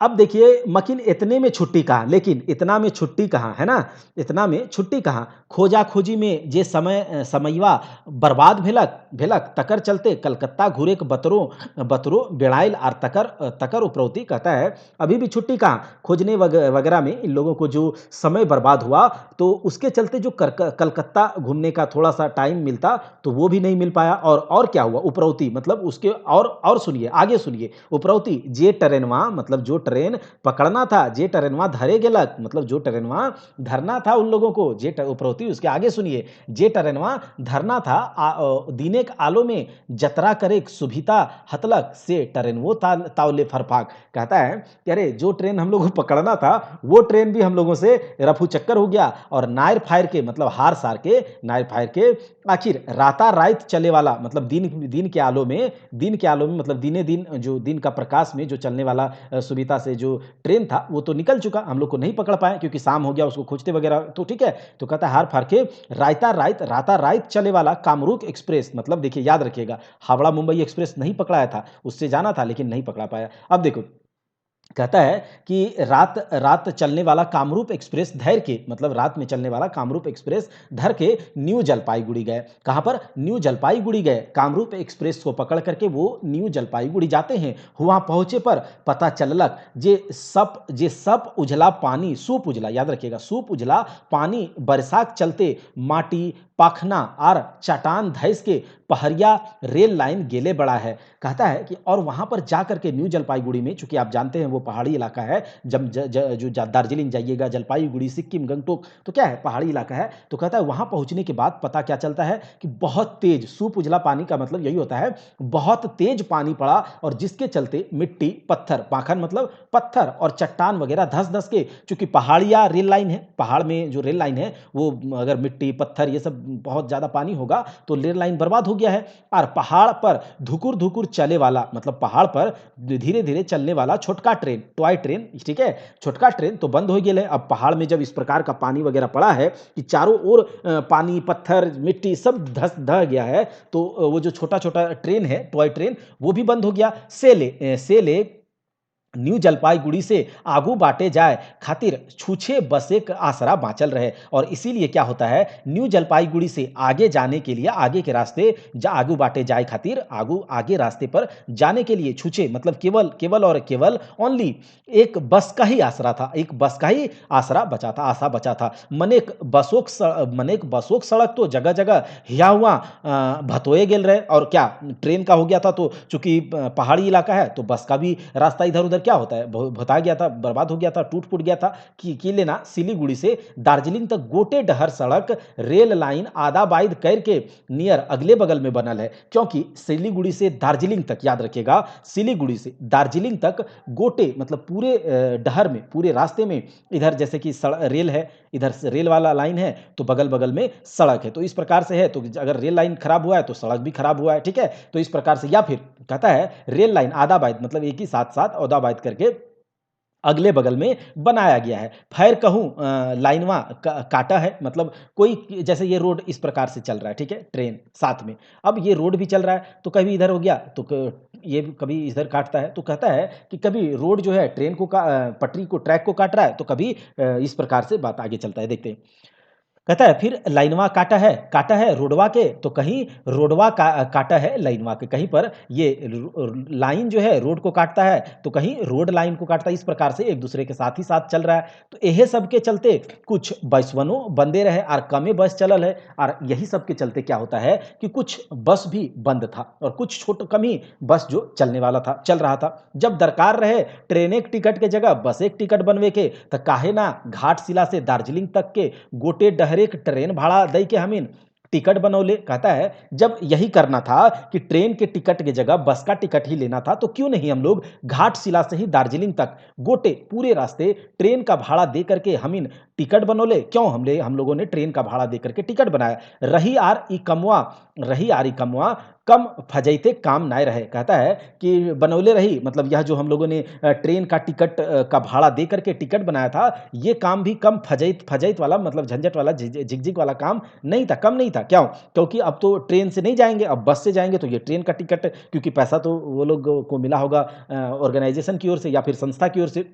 अब देखिए मकिन इतने में छुट्टी कहाँ लेकिन इतना में छुट्टी कहाँ है ना इतना में छुट्टी कहाँ खोजा खोजी में जे समयवा बर्बाद भेलक तकर चलते कलकत्ता घूरे के बतरो बतरो बेड़ाइल और तकर तकर उपरौती कहता है अभी भी छुट्टी कहाँ खोजने वगैरह में इन लोगों को जो समय बर्बाद हुआ तो उसके चलते जो कलकत्ता घूमने का थोड़ा सा टाइम मिलता तो वो भी नहीं मिल पाया और क्या हुआ उपरौती मतलब उसके और सुनिए आगे सुनिए उपरौती जे ट्रेनवा मतलब जो ट्रेन पकड़ना था जे ट्रेनवा धरे गेलक मतलब जो ट्रेनवा धरना था उन लोगों को जे उपरौती उसके आगे सुनिए जे ट्रेनवा धरना था दीने के आलो में जतरा करे सुभिता हतलक से ट्रेनवो तावले फरफाक कहता है कि अरे जो ट्रेन हम लोगों को पकड़ना था वो ट्रेन भी हम लोगों से रफू चक्कर हो गया और नायर फायर के मतलब हार सार के नायर फायर के आखिर राता रात चले वाला मतलब दिन के आलो में मतलब दिने दिन जो दिन का प्रकाश में जो चलने वाला सुविधा से जो ट्रेन था वो तो निकल चुका हम लोग को नहीं पकड़ पाए क्योंकि शाम हो गया उसको खोजते वगैरह तो ठीक है तो कहता है हार फार के राता रात चले वाला कामरूप एक्सप्रेस मतलब देखिए याद रखिएगा हावड़ा मुंबई एक्सप्रेस नहीं पकड़ाया था उससे जाना था लेकिन नहीं पकड़ा पाया अब देखो कहता है कि रात रात चलने वाला कामरूप एक्सप्रेस धैर के मतलब रात में चलने वाला कामरूप एक्सप्रेस धर के न्यू जलपाईगुड़ी गए कहां पर न्यू जलपाईगुड़ी गए कामरूप एक्सप्रेस को पकड़ करके वो न्यू जलपाईगुड़ी जाते हैं वहां पहुंचे पर पता चललक जे सब उजला पानी सूप उजला याद रखिएगा सूप उजला पानी बरसात चलते माटी पाखना और चट्टान धैस के पहरिया रेल लाइन गेले बड़ा है कहता है कि और वहां पर जाकर के न्यू जलपाईगुड़ी में चूंकि आप जानते हैं वो पहाड़ी इलाका है जब जो दार्जिलिंग जाइएगा जलपाईगुड़ी सिक्किम गंगटोक तो क्या है पहाड़ी इलाका है तो कहता है वहां पहुंचने के बाद पता क्या चलता है कि बहुत तेज सूप उजला पानी का मतलब यही होता है बहुत तेज पानी पड़ा और जिसके चलते मिट्टी पत्थर पाखन मतलब पत्थर और चट्टान वगैरह धस धस के चूंकि पहाड़िया रेल लाइन है पहाड़ में जो रेल लाइन है वो अगर मिट्टी पत्थर ये सब बहुत ज्यादा पानी होगा तो रेल लाइन बर्बाद हो गया है और पहाड़ पर धुकुर धुकुर चले वाला मतलब पहाड़ पर धीरे धीरे चलने वाला छोटका ट्रेन टॉय ट्रेन ठीक है छोटका ट्रेन तो बंद हो गया है अब पहाड़ में जब इस प्रकार का पानी वगैरह पड़ा है कि चारों ओर पानी पत्थर मिट्टी सब धस ढह गया है तो वो जो छोटा छोटा ट्रेन है टॉय ट्रेन वो भी बंद हो गया से ले न्यू जलपाईगुड़ी से आगू बाटे जाए खातिर छूछे बसे का आसरा बाँचल रहे और इसीलिए क्या होता है न्यू जलपाईगुड़ी से आगे जाने के लिए आगे के रास्ते आगू बाटे जाए खातिर आगे रास्ते पर जाने के लिए छूछे मतलब केवल ओनली एक बस का ही आसरा था एक बस का ही आशा बचा था मनेक बसोक सड़क तो जगह जगह हिया हुआ भतोए गेल रहे और क्या ट्रेन का हो गया था तो चूंकि पहाड़ी इलाका है तो बस का भी रास्ता इधर उधर क्या होता है भुता गया था बर्बाद हो गया था टूट फूट गया था कि लेना सिलीगुड़ी से दार्जिलिंग तक गोटे डहर सड़क रेल लाइन आधा बाइद करके नियर अगले बगल में बनल है क्योंकि सिलीगुड़ी से दार्जिलिंग तक याद रखिएगा सिलीगुड़ी से दार्जिलिंग तक गोटे मतलब पूरे डहर में पूरे रास्ते में इधर जैसे कि रेल है इधर से रेल वाला लाइन है तो बगल बगल में सड़क है तो इस प्रकार से है तो अगर रेल लाइन खराब हुआ है तो सड़क भी खराब हुआ है ठीक है तो इस प्रकार से या फिर कहता है रेल लाइन आधा बाइद मतलब एक ही साथ साथ आधा बाइद करके अगले बगल में बनाया गया है। ख़ैर कहूँ लाइनवा काटा है, मतलब कोई जैसे ये रोड इस प्रकार से चल रहा है, ठीक है? ट्रेन साथ में। अब ये रोड भी चल रहा है, तो कभी इधर हो गया, तो क ये भी कभी इधर काटता है। तो कहता है कि कभी रोड जो है ट्रेन को पटरी को, ट्रैक को काट रहा है, तो कभी इस प्रकार से बात आगे चलता है, देखते हैं। कहता है फिर लाइनवा काटा है रोडवा के, तो कहीं रोडवा काटा है लाइनवा के, कहीं पर ये लाइन जो है रोड को काटता है, तो कहीं रोड लाइन को काटता है। इस प्रकार से एक दूसरे के साथ ही साथ चल रहा है। तो यही सब के चलते कुछ बसवनो बंदे रहे और कमे बस चलल है, और यही सब के चलते क्या होता है कि कुछ बस भी बंद था और कुछ छोट कम ही बस जो चलने वाला था, चल रहा था। जब दरकार रहे ट्रेन एक टिकट के जगह बस एक टिकट बनवे के, तो काहे ना घाटशिला से दार्जिलिंग तक के गोटे डहरेक ट्रेन भाड़ा दई के हमीन टिकट बनौले। कहता है जब यही करना था कि ट्रेन के टिकट की जगह बस का टिकट ही लेना था, तो क्यों नहीं हम लोग घाटशिला से ही दार्जिलिंग तक गोटे पूरे रास्ते ट्रेन का भाड़ा दे करके हमीन टिकट बनौले। क्यों हम लोगों ने ट्रेन का भाड़ा दे करके टिकट बनाया? रही आर ई कमवा कम फजैते काम नाय रहे। कहता है कि बनौले रही, मतलब यह जो हम लोगों ने ट्रेन का टिकट का भाड़ा दे करके टिकट बनाया था, ये काम भी कम फजैत फजैत वाला, मतलब झंझट वाला, झिकझिक वाला काम नहीं था, कम नहीं था। क्यों? क्योंकि अब तो ट्रेन से नहीं जाएंगे, अब बस से जाएंगे, तो ये ट्रेन का टिकट, क्योंकि पैसा तो वो लोग को मिला होगा ऑर्गेनाइजेशन की ओर से या फिर संस्था की ओर से।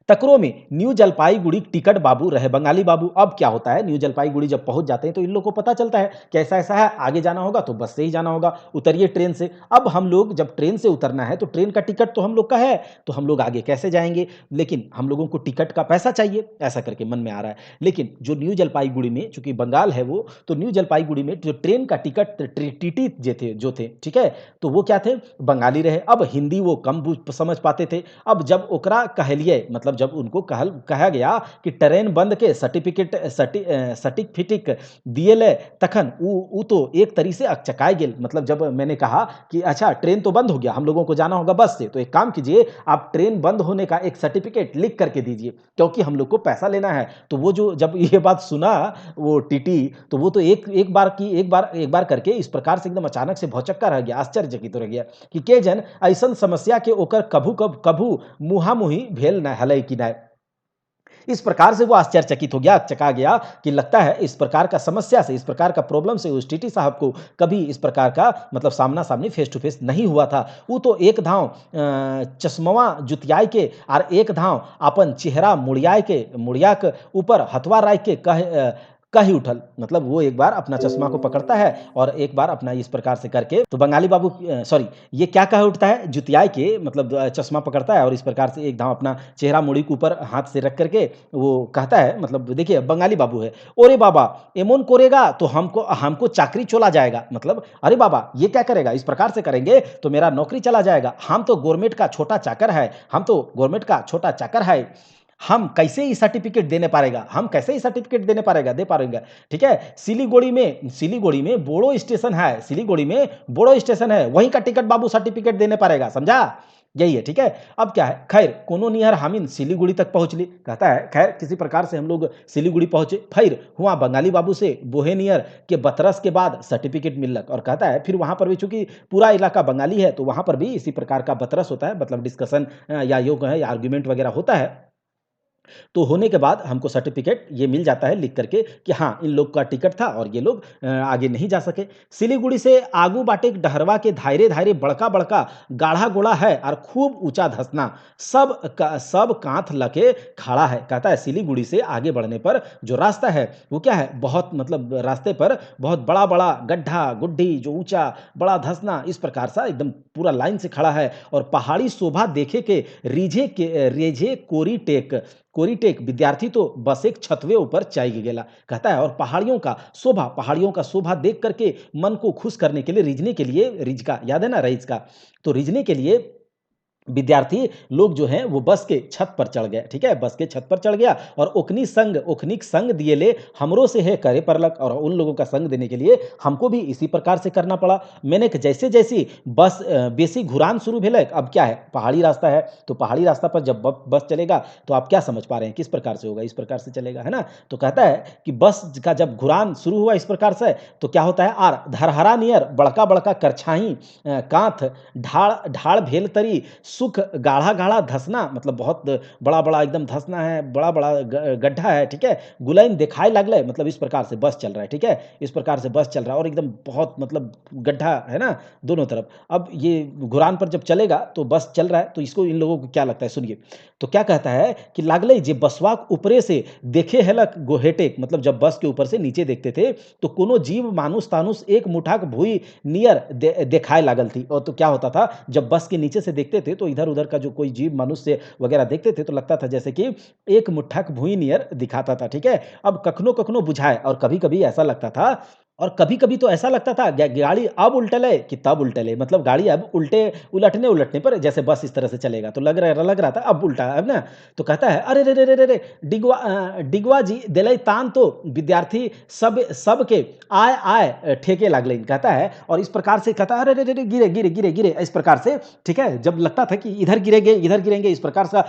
तकरो में न्यू जलपाईगुड़ी टिकट बाबू रहे बंगाली बाबू। अब क्या होता है, न्यू जलपाईगुड़ी जब पहुंच जाते हैं तो इन लोगों को पता चलता है कि ऐसा ऐसा है, आगे जाना होगा तो बस से ही जाना होगा, उतरिए ट्रेन से। अब हम लोग जब ट्रेन से उतरना है तो ट्रेन का टिकट तो हम लोग का है, तो हम लोग आगे कैसे जाएंगे? लेकिन हम लोगों को टिकट का पैसा चाहिए, ऐसा करके मन में आ रहा है। लेकिन जो न्यू जलपाईगुड़ी में, चूंकि बंगाल है वो, तो न्यू जलपाईगुड़ी में जो ट्रेन का टिकट टीटी जो थे, ठीक है, तो वो क्या थे? बंगाली रहे। अब हिंदी वो कम समझ पाते थे। अब जब ओकरा कहलिए, मतलब जब उनको कहा गया कि ट्रेन बंद के सटिक फिटिक दिए ले, तखन उ तो एक तरी से अकचकाए गेल। मतलब जब मैंने कहा कि अच्छा ट्रेन तो बंद हो गया, हम लोगों को जाना होगा बस से, तो एक काम कीजिए, आप ट्रेन बंद होने का एक सर्टिफिकेट लिख करके दीजिए, क्योंकि हम लोग को पैसा लेना है। तो वो जो जब ये बात सुना वो टीटी, तो वो तो एक बार करके इस प्रकार से एकदम अचानक से भौचक्का रह गया, आश्चर्यचकित रह गया कि के जन ऐसन समस्या के ओकर कभू मुहामुही भेल न हलई कि नाय। इस प्रकार से वो आश्चर्यचकित हो गया, चका गया कि लगता है इस प्रकार का समस्या से, इस प्रकार का प्रॉब्लम से उस टीटी साहब को कभी इस प्रकार का, मतलब सामना सामनी फेस टू फेस नहीं हुआ था। वो तो एक धाव चश्मवा जुतियाई के और एक धाव अपन चेहरा मुड़िया के ऊपर हथवा राय के कही उठल। मतलब वो एक बार अपना चश्मा को पकड़ता है और एक बार अपना इस प्रकार से करके, तो बंगाली बाबू सॉरी, ये क्या कह उठता है? जुतियाई के, मतलब चश्मा पकड़ता है और इस प्रकार से एक धाव अपना चेहरा मुड़ी के ऊपर हाथ से रख करके वो कहता है, मतलब देखिए बंगाली बाबू है, ओरे बाबा एमोन करेगा तो हमको हमको चाकरी चला जाएगा। मतलब अरे बाबा ये क्या करेगा, इस प्रकार से करेंगे तो मेरा नौकरी चला जाएगा, हम तो गवर्नमेंट का छोटा चाकर है, हम कैसे ही सर्टिफिकेट देने पाएगा, दे पाएगा? ठीक है, सिलीगुड़ी में बोड़ो स्टेशन है, वहीं का टिकट बाबू सर्टिफिकेट देने पाएगा, समझा? यही है, ठीक है। अब क्या है, खैर कोनो निहर हमीन सिलीगुड़ी तक पहुंच ली। कहता है खैर किसी प्रकार से हम लोग सिलीगुड़ी पहुंचे, फिर हुआ बंगाली बाबू से बोहे नियर के बतरस के बाद सर्टिफिकेट मिलक। और कहता है फिर वहां पर भी, चूंकि पूरा इलाका बंगाली है, तो वहां पर भी इसी प्रकार का बतरस होता है, मतलब डिस्कशन या योग है या आर्ग्यूमेंट वगैरह होता है। तो होने के बाद हमको सर्टिफिकेट ये मिल जाता है लिख करके कि हाँ इन लोग का टिकट था और ये लोग आगे नहीं जा सके। सिलीगुड़ी से आगू बाटे डहरवा के धायरे धायरे बड़का बड़का गाढ़ा गोड़ा है और खूब ऊंचा धसना, सब कांथ लके खड़ा है। कहता है सिलीगुड़ी से आगे बढ़ने पर जो रास्ता है वो क्या है, बहुत, मतलब रास्ते पर बहुत बड़ा बड़ा गड्ढा गुड्ढी, जो ऊंचा बड़ा धसना इस प्रकार सा एकदम पूरा लाइन से खड़ा है। और पहाड़ी शोभा देखे के रेझे कोरीटेक विद्यार्थी तो बस एक छतवे ऊपर चाई गेला। कहता है और पहाड़ियों का शोभा देख करके मन को खुश करने के लिए, रिझने के लिए, रिझका याद है ना, रईज का, तो रिझने के लिए विद्यार्थी लोग जो हैं वो बस के छत पर चढ़ गए। ठीक है, बस के छत पर चढ़ गया और ओखनिक संग दिए ले हमरो से है करे परलक। और उन लोगों का संग देने के लिए हमको भी इसी प्रकार से करना पड़ा। मैंने जैसे जैसी बस बेसी घुरान शुरू भेल। अब क्या है, पहाड़ी रास्ता है, तो पहाड़ी रास्ता पर जब बस चलेगा तो आप क्या समझ पा रहे हैं किस प्रकार से होगा, इस प्रकार से चलेगा, है ना। तो कहता है कि बस का जब घुरान शुरू हुआ इस प्रकार से, तो क्या होता है, आर धरहरा नियर बड़का बड़का करछाई कांथ ढाड़ ढाड़ भेल तरी सुख गाढ़ा-गाढ़ा धँसना मतलब बहुत बड़ा-बड़ा एकदम धँसना है, बड़ा-बड़ा गड्ढा है, ठीक है? गुलाइन देखाए लागलै मतलब इस प्रकार से बस चल रहा है, ठीक है? इस प्रकार से बस चल रहा है और एकदम बहुत मतलब गड्ढा है ना, दोनों तरफ। अब ये घुरान पर जब चलेगा तो बस चल रहा है, तो इसको इन लोगों को क्या लगता है सुनिए। तो क्या कहता है कि लागलै जे बसवाक ऊपरे से देखे हेलक गोहेटेक मतलब जब बस के ऊपर से नीचे देखते थे, तो कोनो जीव मानुस-तानुस एक मुठाक भुइ नियर देखाए लागल थी। और तो क्या होता था, जब बस के नीचे से देखते थे, तो इधर-उधर का जो कोई जीव मनुष्य वगैरह देखते थे, तो लगता था जैसे कि एक मुट्ठक भुइ नियर दिखाता था, ठीक है? अब कखनो-कखनो बुझाए और कभी-कभी ऐसा लगता था और कभी-कभी तो ऐसा लगता था गाड़ी अब उल्टले कि तब उल्टले मतलब गाड़ी अब उलटने-उलटने पर जैसे बस इस तरह से चलेगा तो लग रहा था अब उल्टा है ना? तो कहता है अरे रे रे रे रे रे! डिगवा जी देलै तान तो विद्यार्थी सबके आय ठेके लागलैन कहता है और इस प्रकार से कहता है अरे रे रे रे! गिरे इस प्रकार से ठीक है? जब लगता था कि इधर गिरेंगे इस प्रकार सा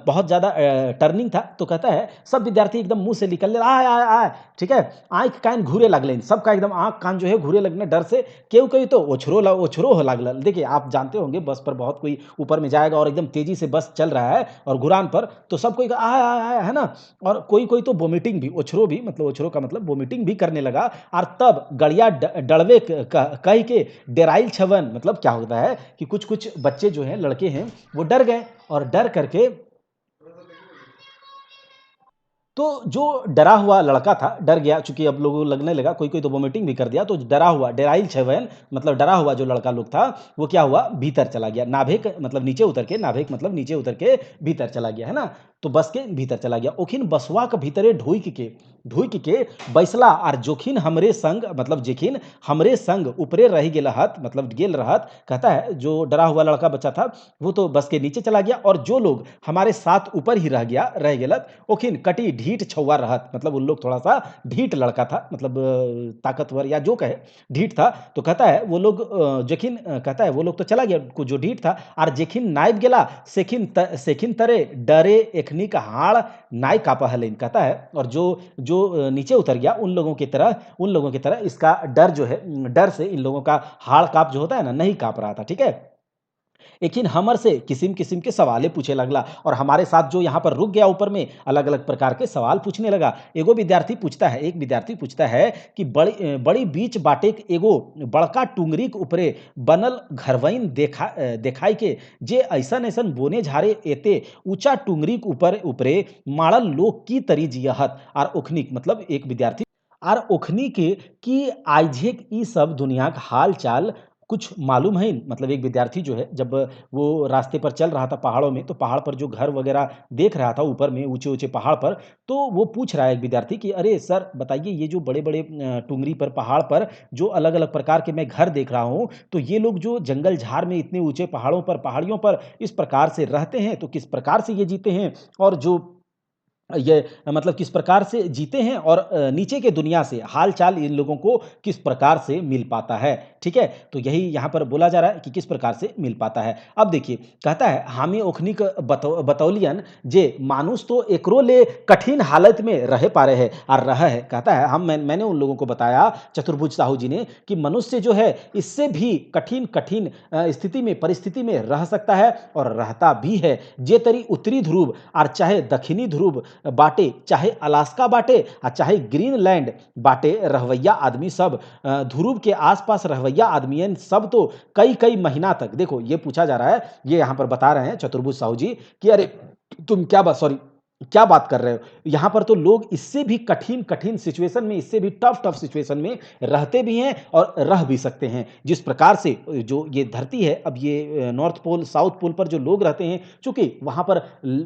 बहुत ज़्यादा टर्निंग था तो कहता है सब विद्यार्थी एकदम मुँह से निकलले आय! ठीक है? आँखि कान घूरे लागलैन सबका एकदम आँख कान जो है घूरे लगने डर से केहू-केहू तो ओछरो हो लागल। देखिए आप जानते होंगे बस पर बहुत कोई ऊपर में जाएगा और एकदम तेज़ी से बस चल रहा है और घुरान पर तो सब कोई आय! है ना? और कोई-कोई तो वोमिटिंग भी ओछरो भी मतलब ओछरो का मतलब वोमिटिंग भी करने लगा और तब गड़िया डड़वे कह के डेराइल छवन मतलब क्या होता है कि कुछ-कुछ बच्चे जो हैं लड़के हैं वो डर गए और डर करके तो जो डरा हुआ लड़का था, डर गया चूँकि अब लोगों को लगने लगा, कोई-कोई तो वोमिटिंग भी कर दिया, तो डरा हुआ डेराइल छवेन मतलब डरा हुआ जो लड़का लोग था, वो क्या हुआ भीतर चला गया। नाभिक मतलब नीचे उतर के नाभिक मतलब नीचे उतर के भीतर चला गया, है ना? तो बस के भीतर चला गया। ओखिन बसवा के भीतरे ढुइक के बैसला और जोखिन हमरे संग मतलब जेखिन हमरे संग ऊपरे रहि गेलहत मतलब गेल रहत, कहता है जो डरा हुआ लड़का बच्चा था, वो तो बस के नीचे चला गया और जो लोग हमारे साथ ऊपर ही रह गेलत ओखिन कटी ढीठ छौवा रहत मतलब उन लोग थोड़ा-सा ढीठ लड़का था मतलब ताकतवर या जो कहे ढीठ था। तो कहता है वो लोग कहता है वो लोग तो चला गया को जो ढीठ था और जेखिन नाइब गेला सेखिन तरे डरे एखनी का हाड़ नाई काँपा हलेन कहता है और जो नीचे उतर गया उन लोगों की तरह इसका डर जो है डर से इन लोगों का हाड़ काँप जो होता है ना नहीं काँप रहा था, ठीक है? लेकिन हमर से किसिम-किसिम के सवालें पूछे लगला और हमारे साथ जो यहाँ पर रुक गया ऊपर में अलग-अलग प्रकार के सवाल पूछने लगा। एक विद्यार्थी पूछता है कि बड़ी बीच बाटे के एगो बड़का टुंगरी के ऊपरे बनल घरवइन देखाई के जे अइसन-अइसन बोने झारे एते ऊँचा टुंगरी के ऊपरे माड़ल लोग की तरी जियहत आर ओखनीक मतलब एक विद्यार्थी आर ओखनी के कि आइझेक ई सब दुनिया के हाल-चाल कुछ मालूम है? मतलब एक विद्यार्थी जो है जब वो रास्ते पर चल रहा था पहाड़ों में, तो पहाड़ पर जो घर वगैरह देख रहा था ऊपर में ऊँचे-ऊँचे पहाड़ पर, तो वो पूछ रहा है एक विद्यार्थी कि अरे सर बताइए ये जो बड़े-बड़े टुंगरी पर पहाड़ पर जो अलग-अलग प्रकार के मैं घर देख रहा हूँ, तो ये लोग जो जंगल झाड़ में इतने ऊँचे पहाड़ों पर पहाड़ियों पर इस प्रकार से रहते हैं, तो किस प्रकार से ये जीते हैं? और जो ये मतलब किस प्रकार से जीते हैं और नीचे के दुनिया से हाल-चाल इन लोगों को किस प्रकार से मिल पाता है, ठीक है? तो यही यहाँ पर बोला जा रहा है कि किस प्रकार से मिल पाता है। अब देखिए, कहता है हामी ओखनीक बतौलियन जे मानुष तो एकरो ले कठिन हालत में रहे पा रहे हैं और रहा है। कहता है मैंने उन लोगों को बताया चतुर्भुज साहू जी ने कि मनुष्य जो है इससे भी कठिन स्थिति में परिस्थिति में रह सकता है और रहता भी है। जे तरी उत्तरी ध्रुव और चाहे दक्षिणी ध्रुव बाटे, चाहे अलास्का बाटे चाहे ग्रीनलैंड बाटे रहवैया आदमी सब ध्रुव के आसपास रहवैया आदमियन सब तो कई-कई महीना तक देखो ये पूछा जा रहा है, ये यहाँ पर बता रहे हैं चतुर्भुज साहू जी कि अरे तुम क्या बात कर रहे हो? यहाँ पर तो लोग इससे भी कठिन सिचुएशन में, इससे भी टफ सिचुएशन में रहते भी हैं और रह भी सकते हैं। जिस प्रकार से जो ये धरती है, अब ये नॉर्थ पोल, साउथ पोल पर जो लोग रहते हैं, चूँकि वहाँ पर ल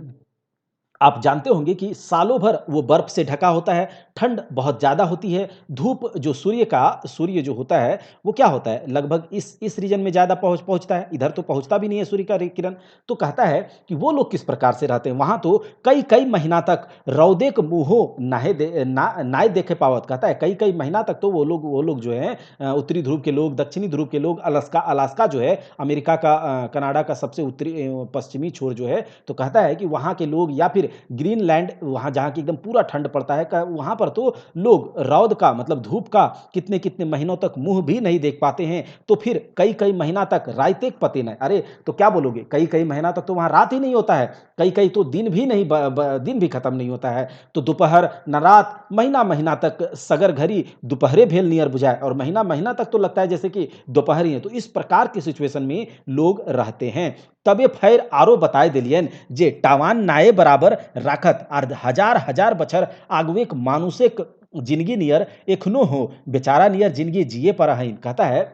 आप जानते होंगे कि सालों भर वो बर्फ से ढका होता है, ठंड बहुत ज़्यादा होती है, धूप जो सूर्य जो होता है, वो क्या होता है लगभग इस रीजन में ज़्यादा पहुँचता है, इधर तो पहुँचता भी नहीं है सूर्य का रे किरण। तो कहता है कि वो लोग किस प्रकार से रहते हैं, वहाँ तो कई-कई महीना तक रौदे के मुँहो नाय देखे पावत। कहता है कई-कई महीना तक तो वो लोग जो हैं उत्तरी ध्रुव के लोग, दक्षिणी ध्रुव के लोग, अलास्का जो है अमेरिका का कनाडा का सबसे उत्तरी पश्चिमी छोर जो है, तो कहता है कि वहाँ के लोग या फिर ग्रीनलैंड वहाँ जहाँ की एकदम पूरा ठंड पड़ता है वहाँ पर तो लोग रौद का मतलब धूप का कितने-कितने महीनों तक मुँह भी नहीं देख पाते हैं, तो फिर कई-कई महीना तक राइते पते न अरे! तो क्या बोलोगे? कई-कई महीना तक तो वहाँ रात ही नहीं होता है, कई-कई तो दिन भी नहीं ब ब दिन भी खत्म नहीं होता है। तो दोपहर न रात, महीना-महीना तक सगर घरी दोपहरे भेल नियर बुझाए और महीना-महीना तक तो लगता है जैसे कि दोपहर ही है। तो इस प्रकार की सिचुएशन में लोग रहते हैं। तबे फेर आरो बताए देलियन जे टावान नाए बराबर राखत आर हजार-हजार बछर आगवेक मानुषिक जिंदगी नियर एखनो हो बेचारा नियर जिंदगी जिए पर हइन कहता है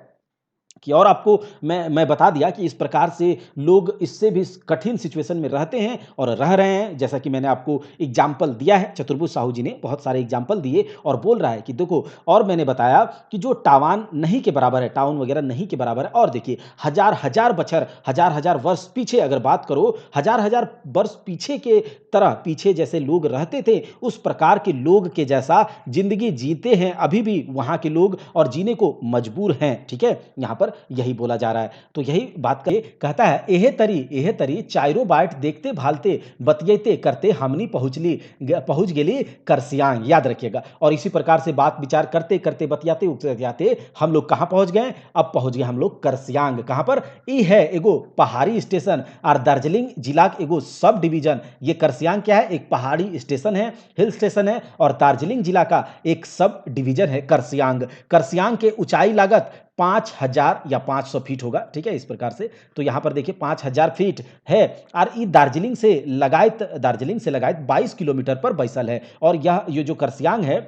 कि और आपको मैं बता दिया कि इस प्रकार से लोग इससे भी कठिन सिचुएशन में रहते हैं और रह रहे हैं। जैसा कि मैंने आपको एग्ज़ाम्पल दिया है, चतुर्भुज साहू जी ने बहुत सारे एग्ज़ाम्पल दिए और बोल रहा है कि देखो और मैंने बताया कि जो टावान नहीं के बराबर है, टाउन वगैरह नहीं के बराबर है और देखिए हज़ार-हज़ार बछर, हज़ार-हज़ार वर्ष पीछे अगर बात करो, हज़ार-हज़ार वर्ष पीछे के तरह पीछे जैसे लोग रहते थे, उस प्रकार के लोग के जैसा ज़िंदगी जीते हैं अभी भी वहाँ के लोग और जीने को मजबूर हैं, ठीक है? यहाँ पर यही बोला जा रहा है। तो यही बात कही कहता है एहे तरी चाइरो बाट देखते भालते बतियैते करते हमनी पहुँच गेली करसियांग याद रखिएगा। और इसी प्रकार से बात विचार करते-करते बतियाते हम लोग कहाँ पहुँच गए? अब पहुँच गए हम लोग करसियांग। कहाँ पर? ई है एगो पहाड़ी स्टेशन और दार्जिलिंग जिला के एगो सब डिवीज़न। ये करसियांग क्या है? एक पहाड़ी स्टेशन है, हिल स्टेशन है और दार्जिलिंग जिला का एक सब डिवीज़न है करसियांग। करसियांग के ऊँचाई लागत 5000 या 500 फीट होगा, ठीक है? इस प्रकार से। तो यहाँ पर देखिए 5000 फीट है और ये दार्जिलिंग से लगायत 22 किलोमीटर पर बैसल है और ये जो करसियांग है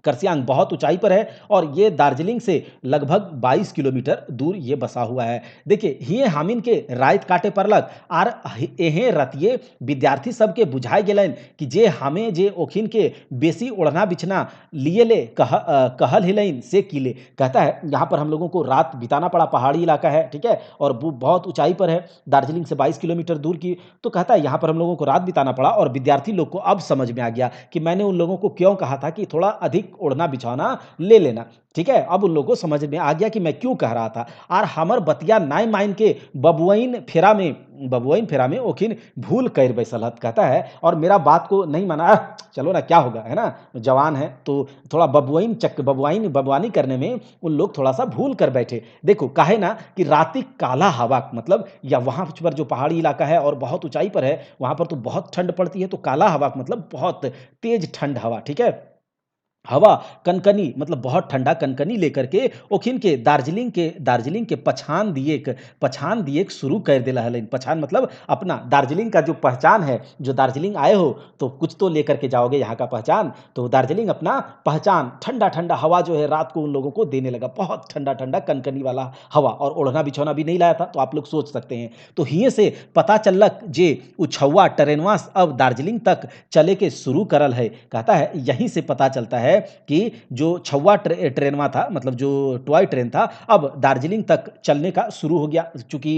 करसियांग बहुत ऊंचाई पर है और ये दार्जिलिंग से लगभग 22 किलोमीटर दूर ये बसा हुआ है। देखिए हिये हामिन के राइत काटे परलक आर एहे रतिये विद्यार्थी सबके बुझाए गेलन कि जे हमें जे ओखिन के बेसी ओढ़ना बिछना लिए ले कहल हिलैन से किले कहता है यहाँ पर हम लोगों को रात बिताना पड़ा पहाड़ी इलाका है ठीक है और वो बहुत ऊंचाई पर है दार्जिलिंग से 22 किलोमीटर दूर की तो कहता है यहाँ पर हम लोगों को रात बिताना पड़ा और विद्यार्थी लोग को अब समझ में आ गया कि मैंने उन लोगों को क्यों कहा था कि थोड़ा अधिक ओढ़ना बिछौना ले लेना ठीक है अब उन लोगों को समझ में आ गया कि मैं क्यों कह रहा था और हमर बतिया नाय माइन के बबुआइन फेरा में ओखिन भूल कर बैसलत कहता है और मेरा बात को नहीं माना चलो ना क्या होगा है ना जवान है तो थोड़ा बबुआनी करने में उन लोग थोड़ा सा भूल कर बैठे देखो काहे ना कि रातिक काला हवा मतलब या वहां पर जो पहाड़ी इलाका है और बहुत ऊंचाई पर है वहां पर तो बहुत ठंड पड़ती है तो काला हवा मतलब बहुत तेज ठंड हवा ठीक है हवा कनकनी मतलब बहुत ठंडा कनकनी लेकर के ओखिन के दार्जिलिंग के पछान दिए शुरू कर दिला हलन पछान मतलब अपना दार्जिलिंग का जो पहचान है जो दार्जिलिंग आए हो तो कुछ तो लेकर के जाओगे यहाँ का पहचान तो दार्जिलिंग अपना पहचान ठंडा ठंडा हवा जो है रात को उन लोगों को देने लगा बहुत ठंडा ठंडा कनकनी वाला हवा और ओढ़ना बिछौना भी नहीं लाया था तो आप लोग सोच सकते हैं तो हिये से पता चलक जे उछौवा ट्रेनवा अब दार्जिलिंग तक चले के शुरू करल है कहता है यहीं से पता चलता है कि जो छौवा ट्रेनवा था मतलब जो टॉय ट्रेन था अब दार्जिलिंग तक चलने का शुरू हो गया चूंकि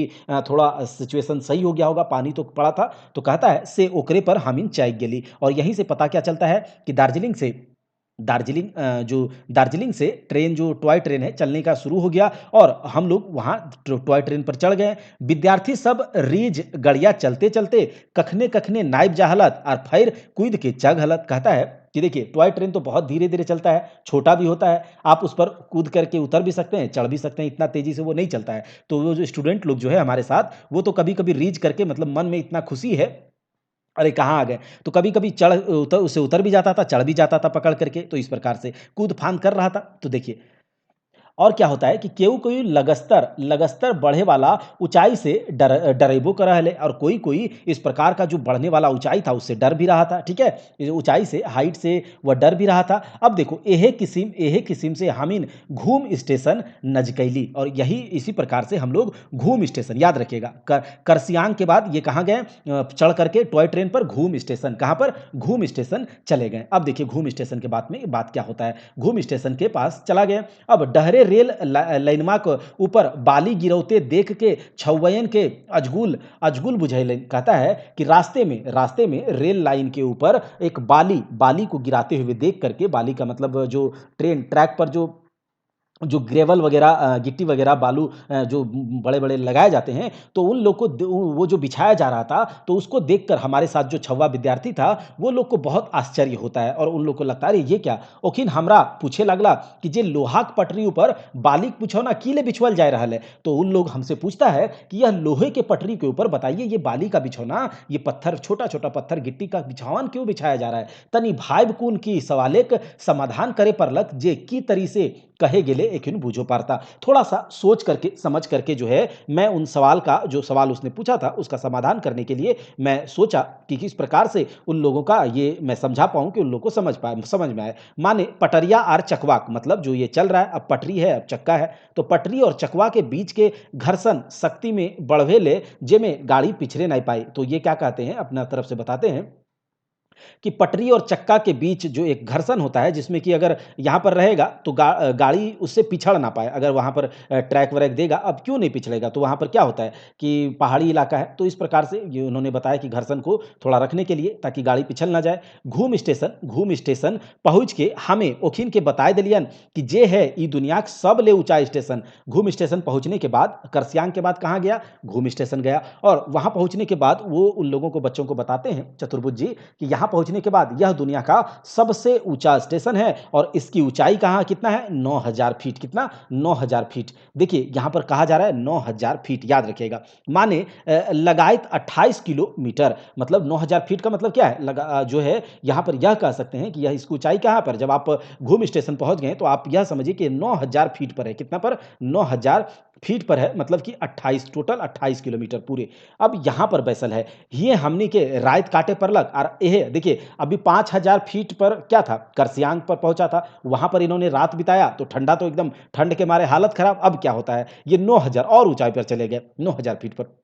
थोड़ा सिचुएशन सही हो गया होगा पानी तो पड़ा था तो कहता है से ओकरे पर हमिन चाइक गेली और यहीं से पता क्या चलता है कि दार्जिलिंग से ट्रेन जो टॉय ट्रेन है चलने का शुरू हो गया और हम लोग वहाँ टॉय ट्रेन पर चढ़ गए विद्यार्थी सब रीज गड़िया चलते चलते कखने कखने नाइब जाहलत और फिर कूद के चग हलत कहता है कि देखिए टॉय ट्रेन तो बहुत धीरे धीरे चलता है छोटा भी होता है आप उस पर कूद करके उतर भी सकते हैं चढ़ भी सकते हैं इतना तेजी से वो नहीं चलता है तो वो जो स्टूडेंट लोग जो है हमारे साथ वो तो कभी कभी रीच करके मतलब मन में इतना खुशी है अरे कहाँ आ गए तो कभी कभी उतर भी जाता था चढ़ भी जाता था पकड़ करके तो इस प्रकार से कूद फांद कर रहा था तो देखिए और क्या होता है कि केहू कोई लगस्तर बढ़े वाला ऊंचाई से डरेबो कर रहा है और कोई कोई इस प्रकार का जो बढ़ने वाला ऊंचाई था उससे डर भी रहा था ठीक है ये ऊंचाई से हाइट से वह डर भी रहा था अब देखो एहे किस्म से हमीन घूम स्टेशन नजकैली और यही इसी प्रकार से हम लोग घूम स्टेशन याद रखिएगा करसियांग के बाद ये कहाँ गए चढ़ करके टॉय ट्रेन पर घूम स्टेशन कहाँ पर घूम स्टेशन चले गए अब देखिए घूम स्टेशन के बाद में बात क्या होता है घूम स्टेशन के पास चला गया अब डहरे रेल लाइनमा के ऊपर बाली गिरौते देख के छौवयन के अजगुल बुझैलन कहता है कि रास्ते में रेल लाइन के ऊपर एक बाली को गिराते हुए देख करके बाली का मतलब जो ट्रेन ट्रैक पर जो जो ग्रेवल वगैरह गिट्टी वगैरह बालू जो बड़े-बड़े लगाए जाते हैं, तो उन लोग को वो जो बिछाया जा रहा था, तो उसको देखकर हमारे साथ जो छौवा विद्यार्थी था, वो लोग को बहुत आश्चर्य होता है और उन लोग को लगता है, "अरे! ये क्या?" ओखिन हमरा पूछे लगला कि जे लोहाक पटरी ऊपर बालिक बिछौना किले बिछवाल जाए रहल है? तो उन लोग हमसे पूछता है कि यह लोहे के पटरी के ऊपर बताइए ये बाली का बिछौना, ये पत्थर छोटा-छोटा पत्थर गिट्टी का बिछावन क्यों बिछाया जा रहा है? तनि भाइब कुन की सवालेक समाधान करे परलक जे की तरी से कहे गेले एखिन बूझो पारता। थोड़ा-सा सोच करके, समझ करके जो है मैं उन सवाल का जो सवाल उसने पूछा था, उसका समाधान करने के लिए मैं सोचा कि किस प्रकार से उन लोगों का ये मैं समझा पाऊँ कि उन लोगों को समझ में आए। माने पटरिया और चकवाक मतलब जो ये चल रहा है, अब पटरी है, अब चक्का है, तो पटरी और चकवा के बीच के घर्षण शक्ति में बढ़वे ले जेमे गाड़ी पिछड़े नहीं पाई। तो ये क्या कहते हैं, अपना तरफ से बताते हैं कि पटरी और चक्का के बीच जो एक घर्षण होता है जिसमें कि अगर यहाँ पर रहेगा तो गाड़ी उससे पिछड़ ना पाए। अगर वहाँ पर ट्रैक व्रैक देगा, अब क्यों नहीं पिछड़ेगा? तो वहाँ पर क्या होता है कि पहाड़ी इलाका है, तो इस प्रकार से ये उन्होंने बताया कि घर्षण को थोड़ा रखने के लिए ताकि गाड़ी पिछल ना जाए। घूम स्टेशन पहुँच के हमें ओखिन के बताए देलियन कि जे है ई दुनिया के सब ले ऊँचा स्टेशन। घूम स्टेशन पहुँचने के बाद कर्सियांग के बाद कहाँ गया? घूम स्टेशन गया और वहाँ पहुँचने के बाद वो उन लोगों को बच्चों को बताते हैं चतुर्भुज जी कि यहाँ पहुँचने के बाद यह दुनिया का सबसे ऊँचा स्टेशन है और इसकी ऊँचाई कहाँ कितना है? 9000 फीट। कितना? 9000 फीट। देखिए, यहाँ पर कहा जा रहा है 9000 फीट, याद रखिएगा। माने लगायत 28 किलोमीटर मतलब 9000 फीट का मतलब क्या है? जो है यहाँ पर यह कह सकते हैं कि यह इसकी ऊँचाई कहाँ पर जब आप घूम स्टेशन पहुँच गए, तो आप यह समझिए कि 9000 फीट पर है। कितना पर? 9000 फीट पर है मतलब कि 28 टोटल 28 किलोमीटर पूरे। अब यहाँ पर बैसल है, ये हमनी के रात काटे परलक और एहे देखिए अभी 5000 फीट पर क्या था? कर्सियांग पर पहुँचा था, वहाँ पर इन्होंने रात बिताया तो ठंडा तो एकदम ठंड के मारे हालत खराब। अब क्या होता है? ये 9000 और ऊँचाई पर चले गए, 9000 फीट पर।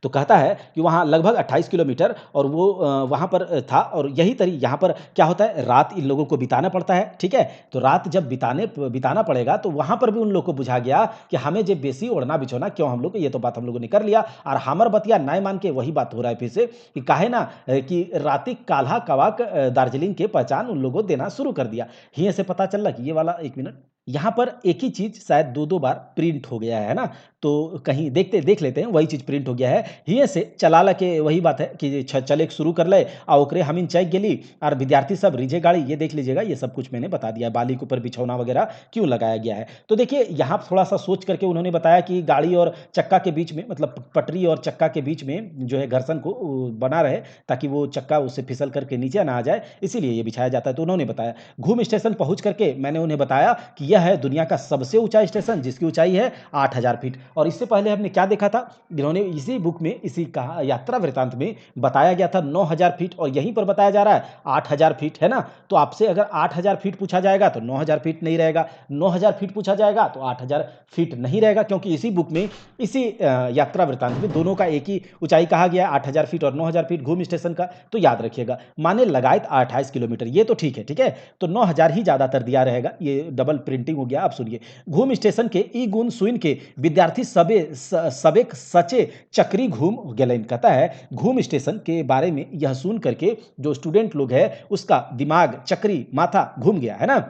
तो कहता है कि वहाँ लगभग 28 किलोमीटर और वो वहाँ पर था और यही तरी यहाँ पर क्या होता है रात इन लोगों को बिताना पड़ता है, ठीक है? तो रात जब बिताना पड़ेगा तो वहाँ पर भी उन लोग को बुझा गया कि हमें जे बेसी ओढ़ना बिछोना क्यों हम लोग ये तो बात हम लोगों ने कर लिया और हमर बतिया नाय मान के वही बात हो रहा है फिर से कि काहे ना कि रातिक काल्हा कवाक दार्जिलिंग के पहचान उन लोगों देना शुरू कर दिया। हिये से पता चला कि ये वाला 1 मिनट यहाँ पर एक ही चीज़ शायद 2-2 बार प्रिंट हो गया है ना? तो कहीं देख लेते हैं वही चीज़ प्रिंट हो गया है। हिये से चलाला के वही बात है कि चलेक शुरू कर लय आ ओकरे हमिन चैक गेली और विद्यार्थी सब रिझे गाड़ी ये देख लीजिएगा ये सब कुछ मैंने बता दिया है, बाली के ऊपर बिछौना वगैरह क्यों लगाया गया है। तो देखिए यहाँ थोड़ा-सा सोच करके उन्होंने बताया कि गाड़ी और चक्का के बीच में मतलब पटरी और चक्का के बीच में जो है घर्षण को बना रहे ताकि वो चक्का उससे फिसल करके नीचे ना आ जाए, इसीलिए ये बिछाया जाता है। तो उन्होंने बताया। घूम स्टेशन पहुँच करके मैंने उन्हें बताया कि यह है दुनिया का सबसे ऊँचा स्टेशन जिसकी ऊँचाई है 8000 फीट और इससे पहले हमने क्या देखा था? इन्होंने इसी बुक में इसी कहा यात्रा वृत्तांत में बताया गया था 9000 फीट और यहीं पर बताया जा रहा है 8000 फीट, है ना? तो आपसे अगर 8000 फीट पूछा जाएगा तो 9000 फीट नहीं रहेगा, 9000 फीट पूछा जाएगा तो 8000 फीट नहीं रहेगा क्योंकि इसी बुक में इसी यात्रा वृत्तांत में दोनों का एक ही ऊँचाई कहा गया है 8000 फीट और 9000 फीट घूम स्टेशन का, तो याद रखिएगा। माने लगायत 28 किलोमीटर ये तो ठीक है, ठीक है? तो 9000 ही ज़्यादातर दिया रहेगा, ये डबल प्रिंटिंग हो गया। अब सुनिए, घूम स्टेशन के ई गुण सुन के विद्यार्थी सबेक सचे चक्री घूम गेलन। कहता है घूम स्टेशन के बारे में यह सुन करके जो स्टूडेंट लोग है उसका दिमाग चक्री माथा घूम गया, है ना?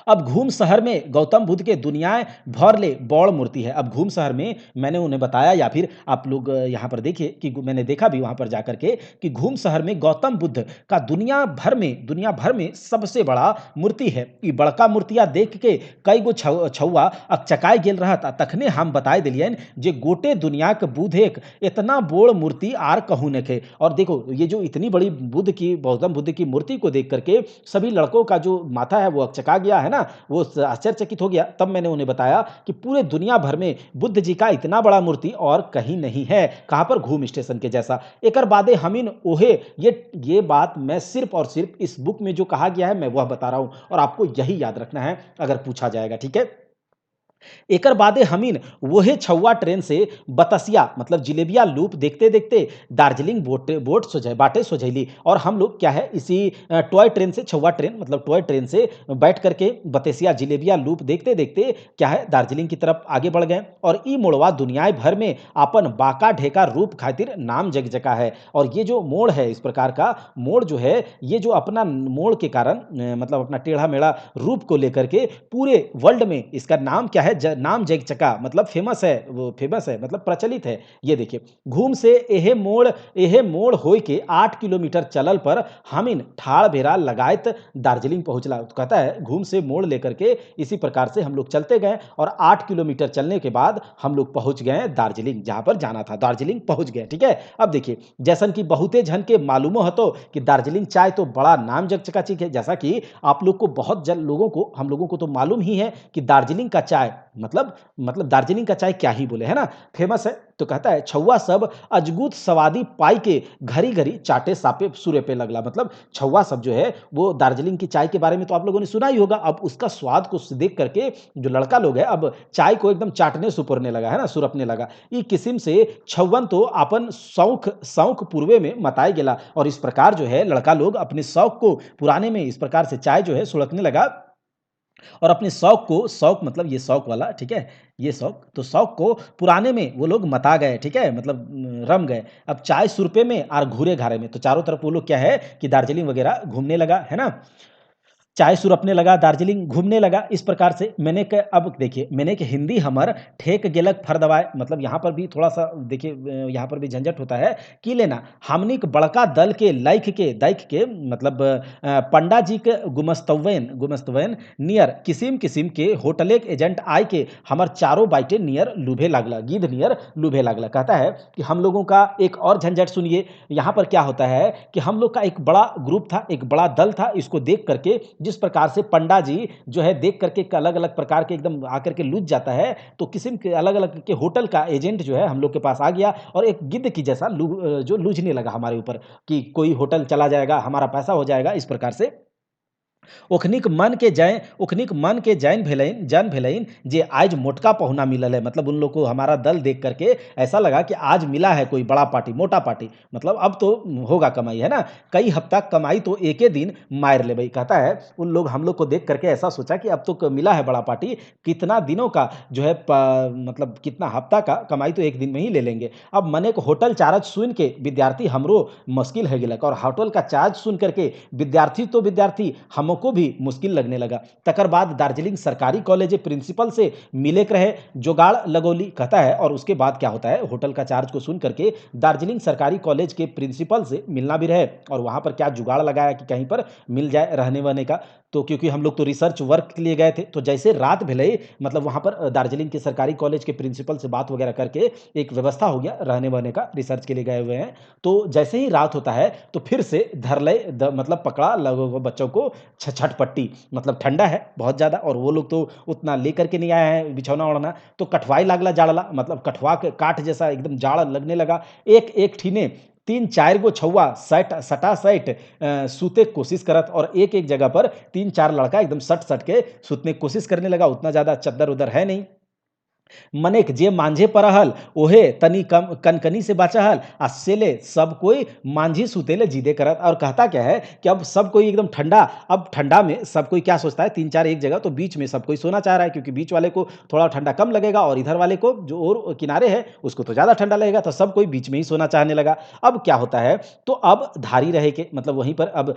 अब घूम शहर में गौतम बुद्ध के दुनियाएँ भर ले बौड़ मूर्ति है। अब घूम शहर में मैंने उन्हें बताया या फिर आप लोग यहाँ पर देखिए कि मैंने देखा भी वहाँ पर जाकर के कि घूम शहर में गौतम बुद्ध का दुनिया भर में सबसे बड़ा मूर्ति है। ई बड़का मूर्तिया देख के कई गो छौवा अकचकाय गेल रहत आ तखने हम बताए देलियन जे गोटे दुनिया के बुद्ध एक इतना बोड़ मूर्ति आर कहूँ नखे। और देखो ये जो इतनी बड़ी गौतम बुद्ध की मूर्ति को देख करके सभी लड़कों का जो माथा है वो अकचका गया है ना, वो आश्चर्यचकित हो गया। तब मैंने उन्हें बताया कि पूरे दुनिया भर में बुद्ध जी का इतना बड़ा मूर्ति और कहीं नहीं है। कहाँ पर? घूम स्टेशन के जैसा। एकर बादे हमिन ओहे ये बात मैं सिर्फ और सिर्फ इस बुक में जो कहा गया है मैं वह बता रहा हूँ और आपको यही याद रखना है अगर पूछा जाएगा, ठीक है? एकर बादे हमीन वहे छौवा ट्रेन से बतसिया मतलब जिलेबिया लूप देखते देखते दार्जिलिंग बोट बोट सोझे बाटे सोझैली और हम लोग क्या है इसी टॉय ट्रेन से छौवा ट्रेन मतलब टॉय ट्रेन से बैठ करके बतसिया जिलेबिया लूप देखते देखते क्या है दार्जिलिंग की तरफ आगे बढ़ गए और ई मोड़वा दुनिया भर में अपन बाका ढेका रूप खातिर नाम जग जका है। और ये जो मोड़ है इस प्रकार का मोड़ जो है ये जो अपना मोड़ के कारण मतलब अपना टेढ़ा मेढ़ा रूप को लेकर के पूरे वर्ल्ड में इसका नाम क्या है नाम जग चका मतलब फेमस है वो फेमस है मतलब प्रचलित है। ये देखिए घूम से एहे मोड़ होय के 8 किलोमीटर चलल पर हमिन ठाड़ भेरा लगायत दार्जिलिंग पहुंचला। तो कहता है घूम से मोड़ लेकर के इसी प्रकार से हम लोग चलते गए और 8 किलोमीटर चलने के बाद हम लोग पहुंच गए दार्जिलिंग जहां पर जाना था दार्जिलिंग पहुंच गए। ठीक है अब देखिए जैसन कि बहुते झन के मालूमो हतो कि दार्जिलिंग चाय तो बड़ा नाम जग चका चीज है जैसा कि आप लोग को बहुत जन लोगों को हम लोगों को तो मालूम ही है कि दार्जिलिंग का चाय मतलब दार्जिलिंग का चाय क्या ही बोले है ना फेमस है। तो कहता है छौवा सब अजगूत सवादी पाई के घरी घरी चाटे सापे सुरे पे लगला मतलब छौवा सब जो है वो दार्जिलिंग की चाय के बारे में तो आप लोगों ने सुना ही होगा। अब उसका स्वाद को देख करके जो लड़का लोग है अब चाय को एकदम चाटने सुपरने लगा है ना सुरपने लगा। ई किस्म से छौवन तो अपन शौक शौक पूर्वे में मताए गेला और इस प्रकार जो है लड़का लोग अपने शौक को पुराने में इस प्रकार से चाय जो है सुड़कने लगा और अपने शौक को शौक मतलब ये शौक वाला ठीक है ये शौक तो शौक को पुराने में वो लोग मता गए ठीक है मतलब रम गए। अब चाय सुरपे में और घूरे घारे में तो चारों तरफ वो लोग क्या है कि दार्जिलिंग वगैरह घूमने लगा है ना चाय सुरपने लगा दार्जिलिंग घूमने लगा इस प्रकार से मैंने के अब देखिए मैंने कि हिंदी हमर ठेक गेलक फर दवाए मतलब यहाँ पर भी थोड़ा सा देखिए यहाँ पर भी झंझट होता है कि लेना हमनिक बड़का दल के लाइक के दैख के मतलब पंडा जी के गुमस्तवेन गुमस्तवेन नियर किसिम किसिम के होटले के एजेंट आय के हमर चारों बाइटे नियर लुभे लागला गिद्ध नियर लुभे लागला। कहता है कि हम लोगों का एक और झंझट सुनिए यहाँ पर क्या होता है कि हम लोग का एक बड़ा ग्रुप था एक बड़ा दल था इसको देख करके जिस प्रकार से पंडा जी जो है देख करके अलग अलग प्रकार के एकदम आकर के लूझ जाता है तो किस्म के अलग अलग के होटल का एजेंट जो है हम लोग के पास आ गया और एक गिद्ध की जैसा जो लूझने लगा हमारे ऊपर कि कोई होटल चला जाएगा हमारा पैसा हो जाएगा इस प्रकार से ओखनिक मन के जैन भेलइन जे आज मोटका पहुना मिलल है मतलब उन लोग को हमारा दल देख करके ऐसा लगा कि आज मिला है कोई बड़ा पार्टी मोटा पार्टी मतलब अब तो होगा कमाई है ना कई हफ्ता कमाई तो एक ही दिन मार ले भाई। कहता है उन लोग हम लोग को देख करके ऐसा सोचा कि अब तो मिला है बड़ा पार्टी कितना दिनों का जो है मतलब कितना हफ्ता का कमाई तो एक दिन में ही ले लेंगे। अब मने को होटल चार्ज सुन के विद्यार्थी हमरो मुश्किल है गिलक और होटल का चार्ज सुन करके विद्यार्थी तो विद्यार्थी हमको भी मुश्किल लगने लगा। तकर बाद दार्जिलिंग सरकारी कॉलेज प्रिंसिपल से मिले के रहे जुगाड़ लगौली। कहता है और उसके बाद क्या होता है होटल का चार्ज को सुन करके दार्जिलिंग सरकारी कॉलेज के प्रिंसिपल से मिलना भी रहे और वहां पर क्या जुगाड़ लगाया कि कहीं पर मिल जाए रहने वहने का। तो क्योंकि हम लोग तो रिसर्च वर्क के लिए गए थे तो जैसे रात भेले मतलब वहां पर दार्जिलिंग के सरकारी कॉलेज के प्रिंसिपल से बात वगैरह करके एक व्यवस्था हो गया रहने वहने का रिसर्च के लिए गए हुए हैं। तो जैसे ही रात होता है तो फिर से धर ले मतलब पकड़ा लगो बच्चों को छटपट्टी मतलब ठंडा है बहुत ज़्यादा और वो लोग तो उतना लेकर के नहीं आए हैं बिछौना ओढ़ना तो कठवाई लागला जाड़ला मतलब कठवा के काठ जैसा एकदम जाड़ लगने लगा। एक एक ठीने तीन चार गो छौवा सट सटा सट सूते की कोशिश करत और एक एक जगह पर तीन चार लड़का एकदम सट सट के सूतने की कोशिश करने लगा। उतना ज़्यादा चद्दर उधर है नहीं मनेक जे मांझे परहल ओहे तनी कम कनकनी से बचहल आ सेले सब कोई मांझी सुतेले जीदे करत। और कहता क्या है कि अब सब कोई एकदम ठंडा अब ठंडा में सब कोई क्या सोचता है तीन चार एक जगह तो बीच में सब कोई सोना चाह रहा है क्योंकि बीच वाले को थोड़ा ठंडा कम लगेगा और इधर वाले को जो और किनारे है उसको तो ज़्यादा ठंडा लगेगा तो सब कोई बीच में ही सोना चाहने लगा। अब क्या होता है तो अब धारी रहे के मतलब वहीं पर अब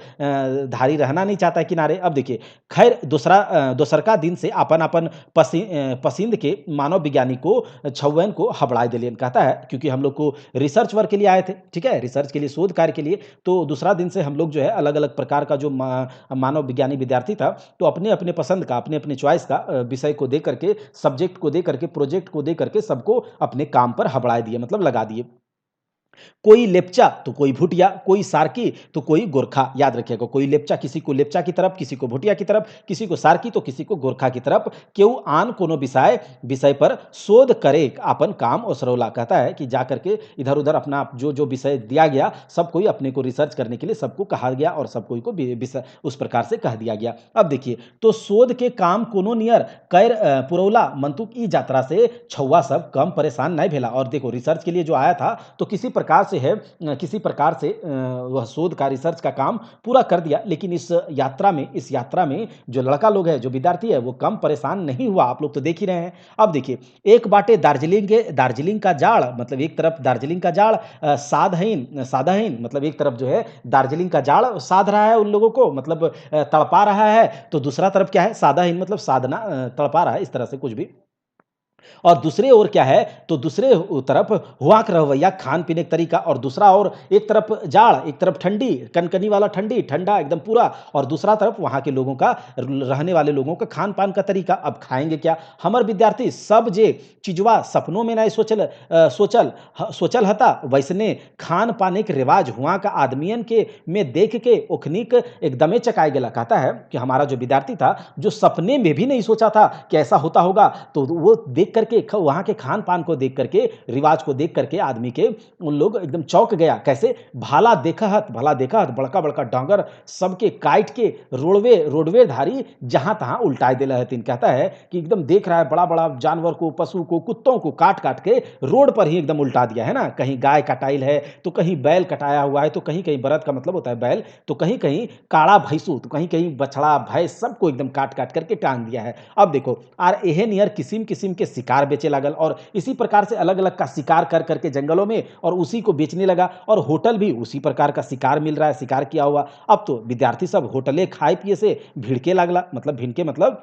धारी रहना नहीं चाहता है किनारे। अब देखिए खैर दूसरका दिन से अपन अपन पसंद के मानव विज्ञानी को छौवन को हबड़ाई दिलियन। कहता है क्योंकि हम लोग को रिसर्च वर्क के लिए आए थे ठीक है रिसर्च के लिए शोध कार्य के लिए तो दूसरा दिन से हम लोग जो है अलग अलग प्रकार का जो मानव विज्ञानी विद्यार्थी था तो अपने अपने पसंद का अपने अपने चॉइस का विषय को दे करके सब्जेक्ट को दे करके प्रोजेक्ट को दे करके सबको अपने काम पर हबड़ाई दिए मतलब लगा दिए। कोई लेप्चा तो कोई भूटिया, कोई सार्की तो कोई गोरखा। याद रखिएगा, कोई लेप्चा किसी को लेप्चा की तरफ, किसी को भूटिया की तरफ, किसी को सार्की तो किसी को गोरखा की तरफ। केहू आन कोनो विषय विषय पर शोध करे अपन काम ओसरौला। कहता है कि जा करके इधर उधर अपना जो जो विषय दिया गया सब कोई अपने को रिसर्च करने के लिए सबको कहा गया और सब कोई को विषय उस प्रकार से कह दिया गया। अब देखिए, तो शोध के काम कोनो नियर कैर पुरौला मंतुक ई यात्रा से छौवा सब कम परेशान नहीं भेला। और देखो, रिसर्च के लिए जो आया था तो किसी प्रकार से है, किसी प्रकार से वह शोध का रिसर्च का काम पूरा कर दिया। लेकिन इस यात्रा में जो लड़का लोग है, जो विद्यार्थी है, वो कम परेशान नहीं हुआ। आप लोग तो देख ही रहे हैं। अब देखिए, एक बाटे दार्जिलिंग का जाड़, मतलब एक तरफ दार्जिलिंग का जाड़ साधाहीन, मतलब एक तरफ जो है दार्जिलिंग का जाड़ साध रहा है उन लोगों को, मतलब तड़पा रहा है। तो दूसरा तरफ क्या है, साधाहीन मतलब साधना, तड़पा रहा है, इस तरह से कुछ भी। और दूसरे ओर क्या है, तो दूसरे तरफ हुआक रवैया खान पीने का तरीका, और दूसरा और एक तरफ जाड़, एक तरफ ठंडी, कनकनी वाला ठंडी ठंडा एकदम पूरा, और दूसरा तरफ वहाँ के लोगों का, रहने वाले लोगों का खान पान का तरीका। अब खाएंगे क्या? हमर विद्यार्थी सब जे चिजवा सपनों में नहीं सोचल हता, वैसने खान पाने के रिवाज हुआ का आदमियन के में देख के ओखनिक एकदमे चकाए गेला। कहता है कि हमारा जो विद्यार्थी था, जो सपने में भी नहीं सोचा था कि ऐसा होता होगा, तो वो देख करके वहाँ के खान पान को देख करके, रिवाज को देख करके आदमी के उन लोग एकदम चौंक गया। कैसे? भला देखा हत बड़का बड़का डांगर सबके काट के रोडवे धारी जहां तहां उल्टाए दिला हथिन। कहता है कि एकदम देख रहा है बड़ा बड़ा जानवर को, पशु को, कुत्तों को काट काट के रोड पर ही एकदम उल्टा दिया है ना। कहीं गाय कटाइल है, तो कहीं बैल कटाया हुआ है, तो कहीं कहीं बरद का मतलब होता है बैल, तो कहीं कहीं काड़ा भैंसू, तो कहीं कहीं बछड़ा भैंस, सबको एकदम काट काट करके टांग दिया है। अब देखो, आर एहे नियर किसिम किसिम के शिकार बेचे लागल, और इसी प्रकार से अलग अलग का शिकार कर करके जंगलों में, और उसी को बेचने लगा। और होटल भी उसी प्रकार का शिकार मिल रहा है, शिकार किया हुआ। अब तो विद्यार्थी सब होटले खाए पिए से भिड़के लागला, मतलब भिनके मतलब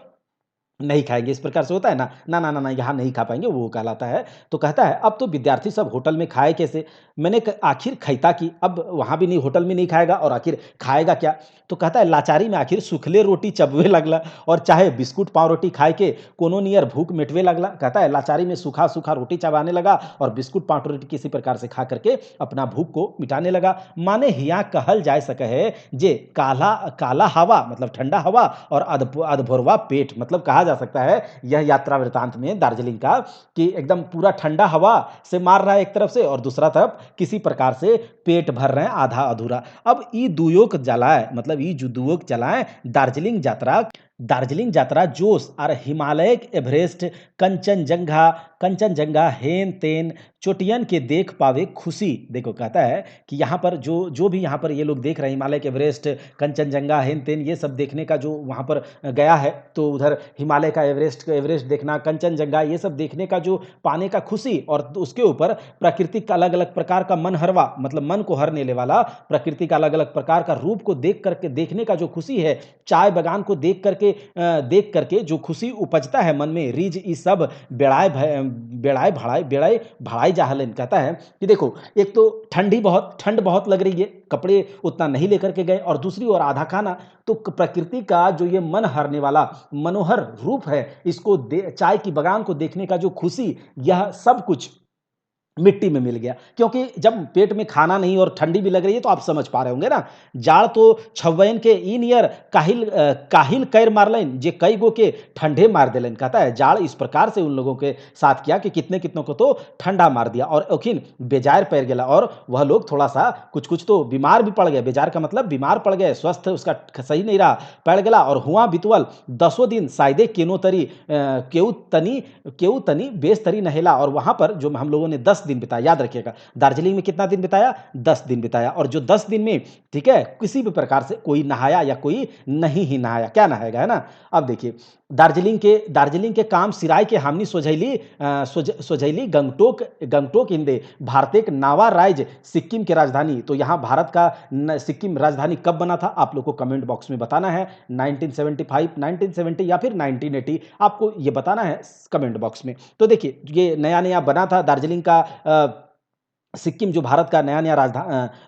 नहीं खाएँगे, इस प्रकार से होता है ना, ना, यहाँ नहीं खा पाएँगे, वो कहलाता है। तो कहता है अब तो विद्यार्थी सब होटल में खाए कैसे? मैंने क आखिर खैता की, अब वहाँ भी नहीं, होटल में नहीं खाएगा और आखिर खाएगा क्या? तो कहता है लाचारी में आखिर सूखले रोटी चबवे लगला, और चाहे बिस्कुट पाव रोटी खाए के कोनो नियर भूख मिटवे लगला। कहता है लाचारी में सूखा-सूखा रोटी चबाने लगा और बिस्कुट पाव रोटी किसी प्रकार से खा करके अपना भूख को मिटाने लगा। माने हिया कहल जाए सके है जे काला काला हवा मतलब ठंडा हवा, और अधभोरवा पेट, मतलब कहा जा सकता है यह यात्रा वृतांत में दार्जिलिंग का, कि एकदम पूरा ठंडा हवा से मार रहा है एक तरफ से, और दूसरा तरफ किसी प्रकार से पेट भर रहे हैं आधा अधूरा। अब ई दुयोग जलाए, मतलब ई जो दुयोग जलाए दार्जिलिंग यात्रा जोश और हिमालय एवरेस्ट कंचनजंगा हेन तेन चोटियन के देख पावे खुशी। देखो, कहता है कि यहाँ पर जो जो भी यहाँ पर ये लोग देख रहे हैं, हिमालय के एवरेस्ट, कंचनजंगा हेन तेन, ये सब देखने का जो वहाँ पर गया है, तो उधर हिमालय का एवरेस्ट देखना, कंचनजंगा, ये सब देखने का जो पाने का खुशी, और उसके ऊपर प्रकृति का अलग अलग प्रकार का मन हरवा, मतलब मन को हर लेने वाला प्रकृति का अलग अलग प्रकार का रूप को देख करके देखने का जो खुशी है, चाय बागान को देख करके जो खुशी उपजता है मन में, रीझ ई सब बेड़ाए भाड़ाई जाहलन। कहता है कि देखो, एक तो ठंड बहुत लग रही है, कपड़े उतना नहीं लेकर के गए, और दूसरी ओर आधा खाना। तो प्रकृति का जो ये मन हरने वाला मनोहर रूप है, इसको चाय की बागान को देखने का जो खुशी, यह सब कुछ मिट्टी में मिल गया। क्योंकि जब पेट में खाना नहीं और ठंडी भी लग रही है, तो आप समझ पा रहे होंगे ना। जाड़ तो छव्वैन के ई नियर काहिल कैर मारलन जे कई गो के ठंडे मार देलन। कहता है जाड़ इस प्रकार से उन लोगों के साथ किया कि कितने कितनों को तो ठंडा मार दिया, और ओखिन बेजार पैर गेला, और वह लोग थोड़ा सा कुछ कुछ तो बीमार भी पड़ गए। बेजार का मतलब बीमार पड़ गए, स्वस्थ उसका सही नहीं रहा, पड़ गला, और हुआ बितवल 10 दिन शायदे केऊ तनी बेस तरी नहेला। और वहां पर जो हम लोगों ने 10 दिन बिताया, याद रखिएगा, दार्जिलिंग में कितना दिन बिताया? 10 दिन बिताया। और जो 10 दिन में, ठीक है, किसी भी प्रकार से कोई नहाया या कोई नहीं ही नहाया, क्या नहाएगा, है ना। अब देखिए, दार्जिलिंग के काम सिराय के हमनी सोझैली गंगटोक इंदे भारत एक नावा राज्य सिक्किम की राजधानी। तो यहाँ भारत का सिक्किम राजधानी कब बना था, आप लोग को कमेंट बॉक्स में बताना है। 1975, 1970 या फिर 1980, आपको ये बताना है कमेंट बॉक्स में। तो देखिए, ये नया नया बना था दार्जिलिंग का सिक्किम, जो भारत का नया नया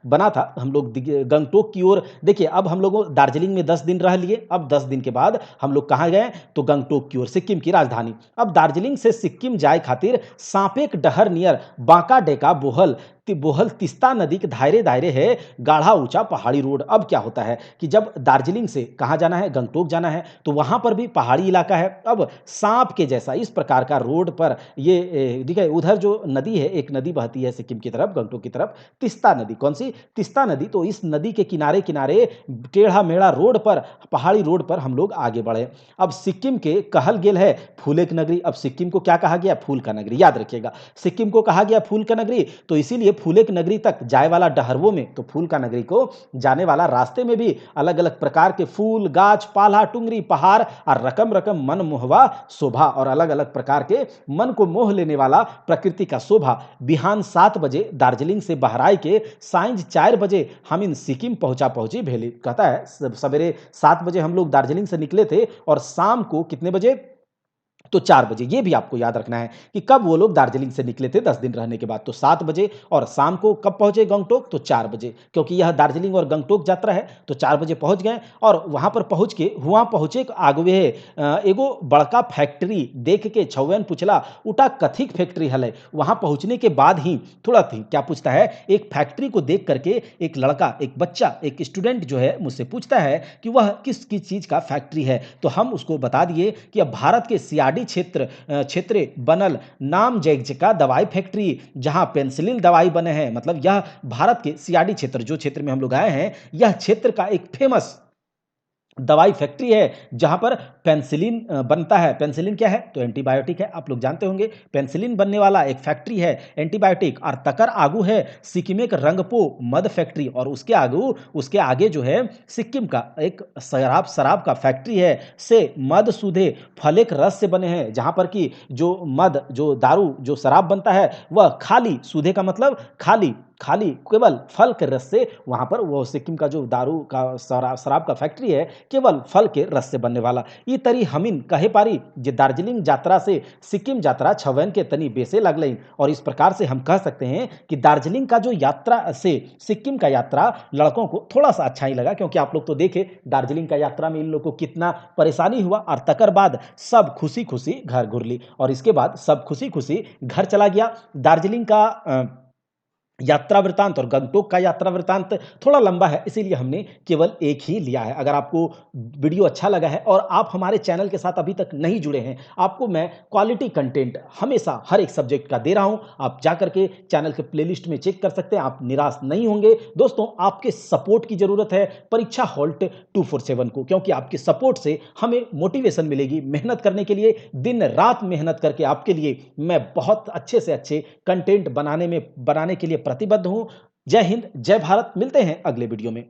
बना था। हम लोग गंगटोक की ओर देखिए, अब हम लोग दार्जिलिंग में 10 दिन रह लिए, अब 10 दिन के बाद हम लोग कहाँ गए, तो गंगटोक की ओर, सिक्किम की राजधानी। अब दार्जिलिंग से सिक्किम जाए खातिर सांपेक डहर नियर बांका डेका बोहल बोहल तिस्ता नदी के दायरे दायरे है गाढ़ा ऊंचा पहाड़ी रोड। अब क्या होता है कि जब दार्जिलिंग से कहाँ जाना है, गंगटोक जाना है, तो वहां पर भी पहाड़ी इलाका है। अब सांप के जैसा इस प्रकार का रोड पर ये देखिए उधर जो नदी है, एक नदी बहती है सिक्किम की तरफ, गंगटोक की तरफ, तिस्ता नदी। कौन सी? तिस्ता नदी। तो इस नदी के किनारे किनारे टेढ़ा मेढ़ा रोड पर, पहाड़ी रोड पर हम लोग आगे बढ़े। अब सिक्किम के कहल गेल है फूले की नगरी। अब सिक्किम को क्या कहा गया? फूल का नगरी। याद रखिएगा, सिक्किम को कहा गया फूल का नगरी, तो इसीलिए फूले की नगरी तक जाए वाला डहरवो में, तो फूल का नगरी को जाने वाला रास्ते में भी अलग अलग प्रकार के फूल, गाछ, पाला, टुंगरी, पहाड़ और रकम रकम मन मोहवा शोभा, और अलग अलग प्रकार के मन को मोह लेने वाला प्रकृति का शोभा। बिहान 7 बजे दार्जिलिंग से बहराई के साइंज 4 बजे हम इन सिक्किम पहुंची भेली। कहता है सवेरे 7 बजे हम लोग दार्जिलिंग से निकले थे और शाम को कितने बजे? तो 4 बजे। ये भी आपको याद रखना है कि कब वो लोग दार्जिलिंग से निकले थे 10 दिन रहने के बाद। तो 7 बजे, और शाम को कब पहुंचे गंगटोक? तो 4 बजे, क्योंकि यह दार्जिलिंग और गंगटोक यात्रा है। तो 4 बजे पहुंच गए और वहां पर पहुंच के हुआ पहुंचे आगवे एगो बड़का फैक्ट्री देख के छौवन पूछला उटा कथिक फैक्ट्री हले। वहां पहुंचने के बाद ही थोड़ा थी क्या पूछता है, एक फैक्ट्री को देख करके एक लड़का, एक बच्चा, एक स्टूडेंट जो है मुझसे पूछता है कि वह किस किस चीज का फैक्ट्री है। तो हम उसको बता दिए कि अब भारत के सियाडी क्षेत्र बनल नाम जैका दवाई फैक्ट्री, जहां पेंसिलिन दवाई बने हैं। मतलब यह भारत के सियाडी क्षेत्र, जो क्षेत्र में हम लोग आए हैं, यह क्षेत्र का एक फेमस दवाई फैक्ट्री है जहां पर पेनिसिलिन बनता है। पेनिसिलिन क्या है? तो एंटीबायोटिक है, आप लोग जानते होंगे। पेनिसिलिन बनने वाला एक फैक्ट्री है एंटीबायोटिक। और तकर आगू है सिक्किम एक रंगपो मद फैक्ट्री, और उसके आगे जो है सिक्किम का एक शराब का फैक्ट्री है। से मद सुधे फल के रस से बने हैं, जहां पर कि जो मद, जो दारू, जो शराब बनता है वह खाली, सुधे का मतलब खाली, खाली केवल फल के रस से, वहां पर वो सिक्किम का जो दारू का शराब का फैक्ट्री है केवल फल के रस से बनने वाला। ई तरी हमिन कहे पारी जे दार्जिलिंग यात्रा से सिक्किम यात्रा छवैन के तनी बेसे लगल। और इस प्रकार से हम कह सकते हैं कि दार्जिलिंग का जो यात्रा से सिक्किम का यात्रा लड़कों को थोड़ा सा अच्छा ही लगा, क्योंकि आप लोग तो देखे दार्जिलिंग का यात्रा में इन लोगों को कितना परेशानी हुआ, और तकर बाद सब खुशी खुशी घर घुर ली, और इसके बाद सब खुशी खुशी घर चला गया। दार्जिलिंग का यात्रा वृतांत और गंगटोक का यात्रा वृतांत थोड़ा लंबा है, इसीलिए हमने केवल एक ही लिया है। अगर आपको वीडियो अच्छा लगा है और आप हमारे चैनल के साथ अभी तक नहीं जुड़े हैं, आपको मैं क्वालिटी कंटेंट हमेशा हर एक सब्जेक्ट का दे रहा हूं। आप जाकर के चैनल के प्लेलिस्ट में चेक कर सकते हैं, आप निराश नहीं होंगे। दोस्तों, आपके सपोर्ट की जरूरत है परीक्षा हॉल्ट 247 को, क्योंकि आपके सपोर्ट से हमें मोटिवेशन मिलेगी मेहनत करने के लिए। दिन रात मेहनत करके आपके लिए मैं बहुत अच्छे से अच्छे कंटेंट बनाने के लिए प्रतिबद्ध हूं। जय हिंद, जय भारत। मिलते हैं अगले वीडियो में।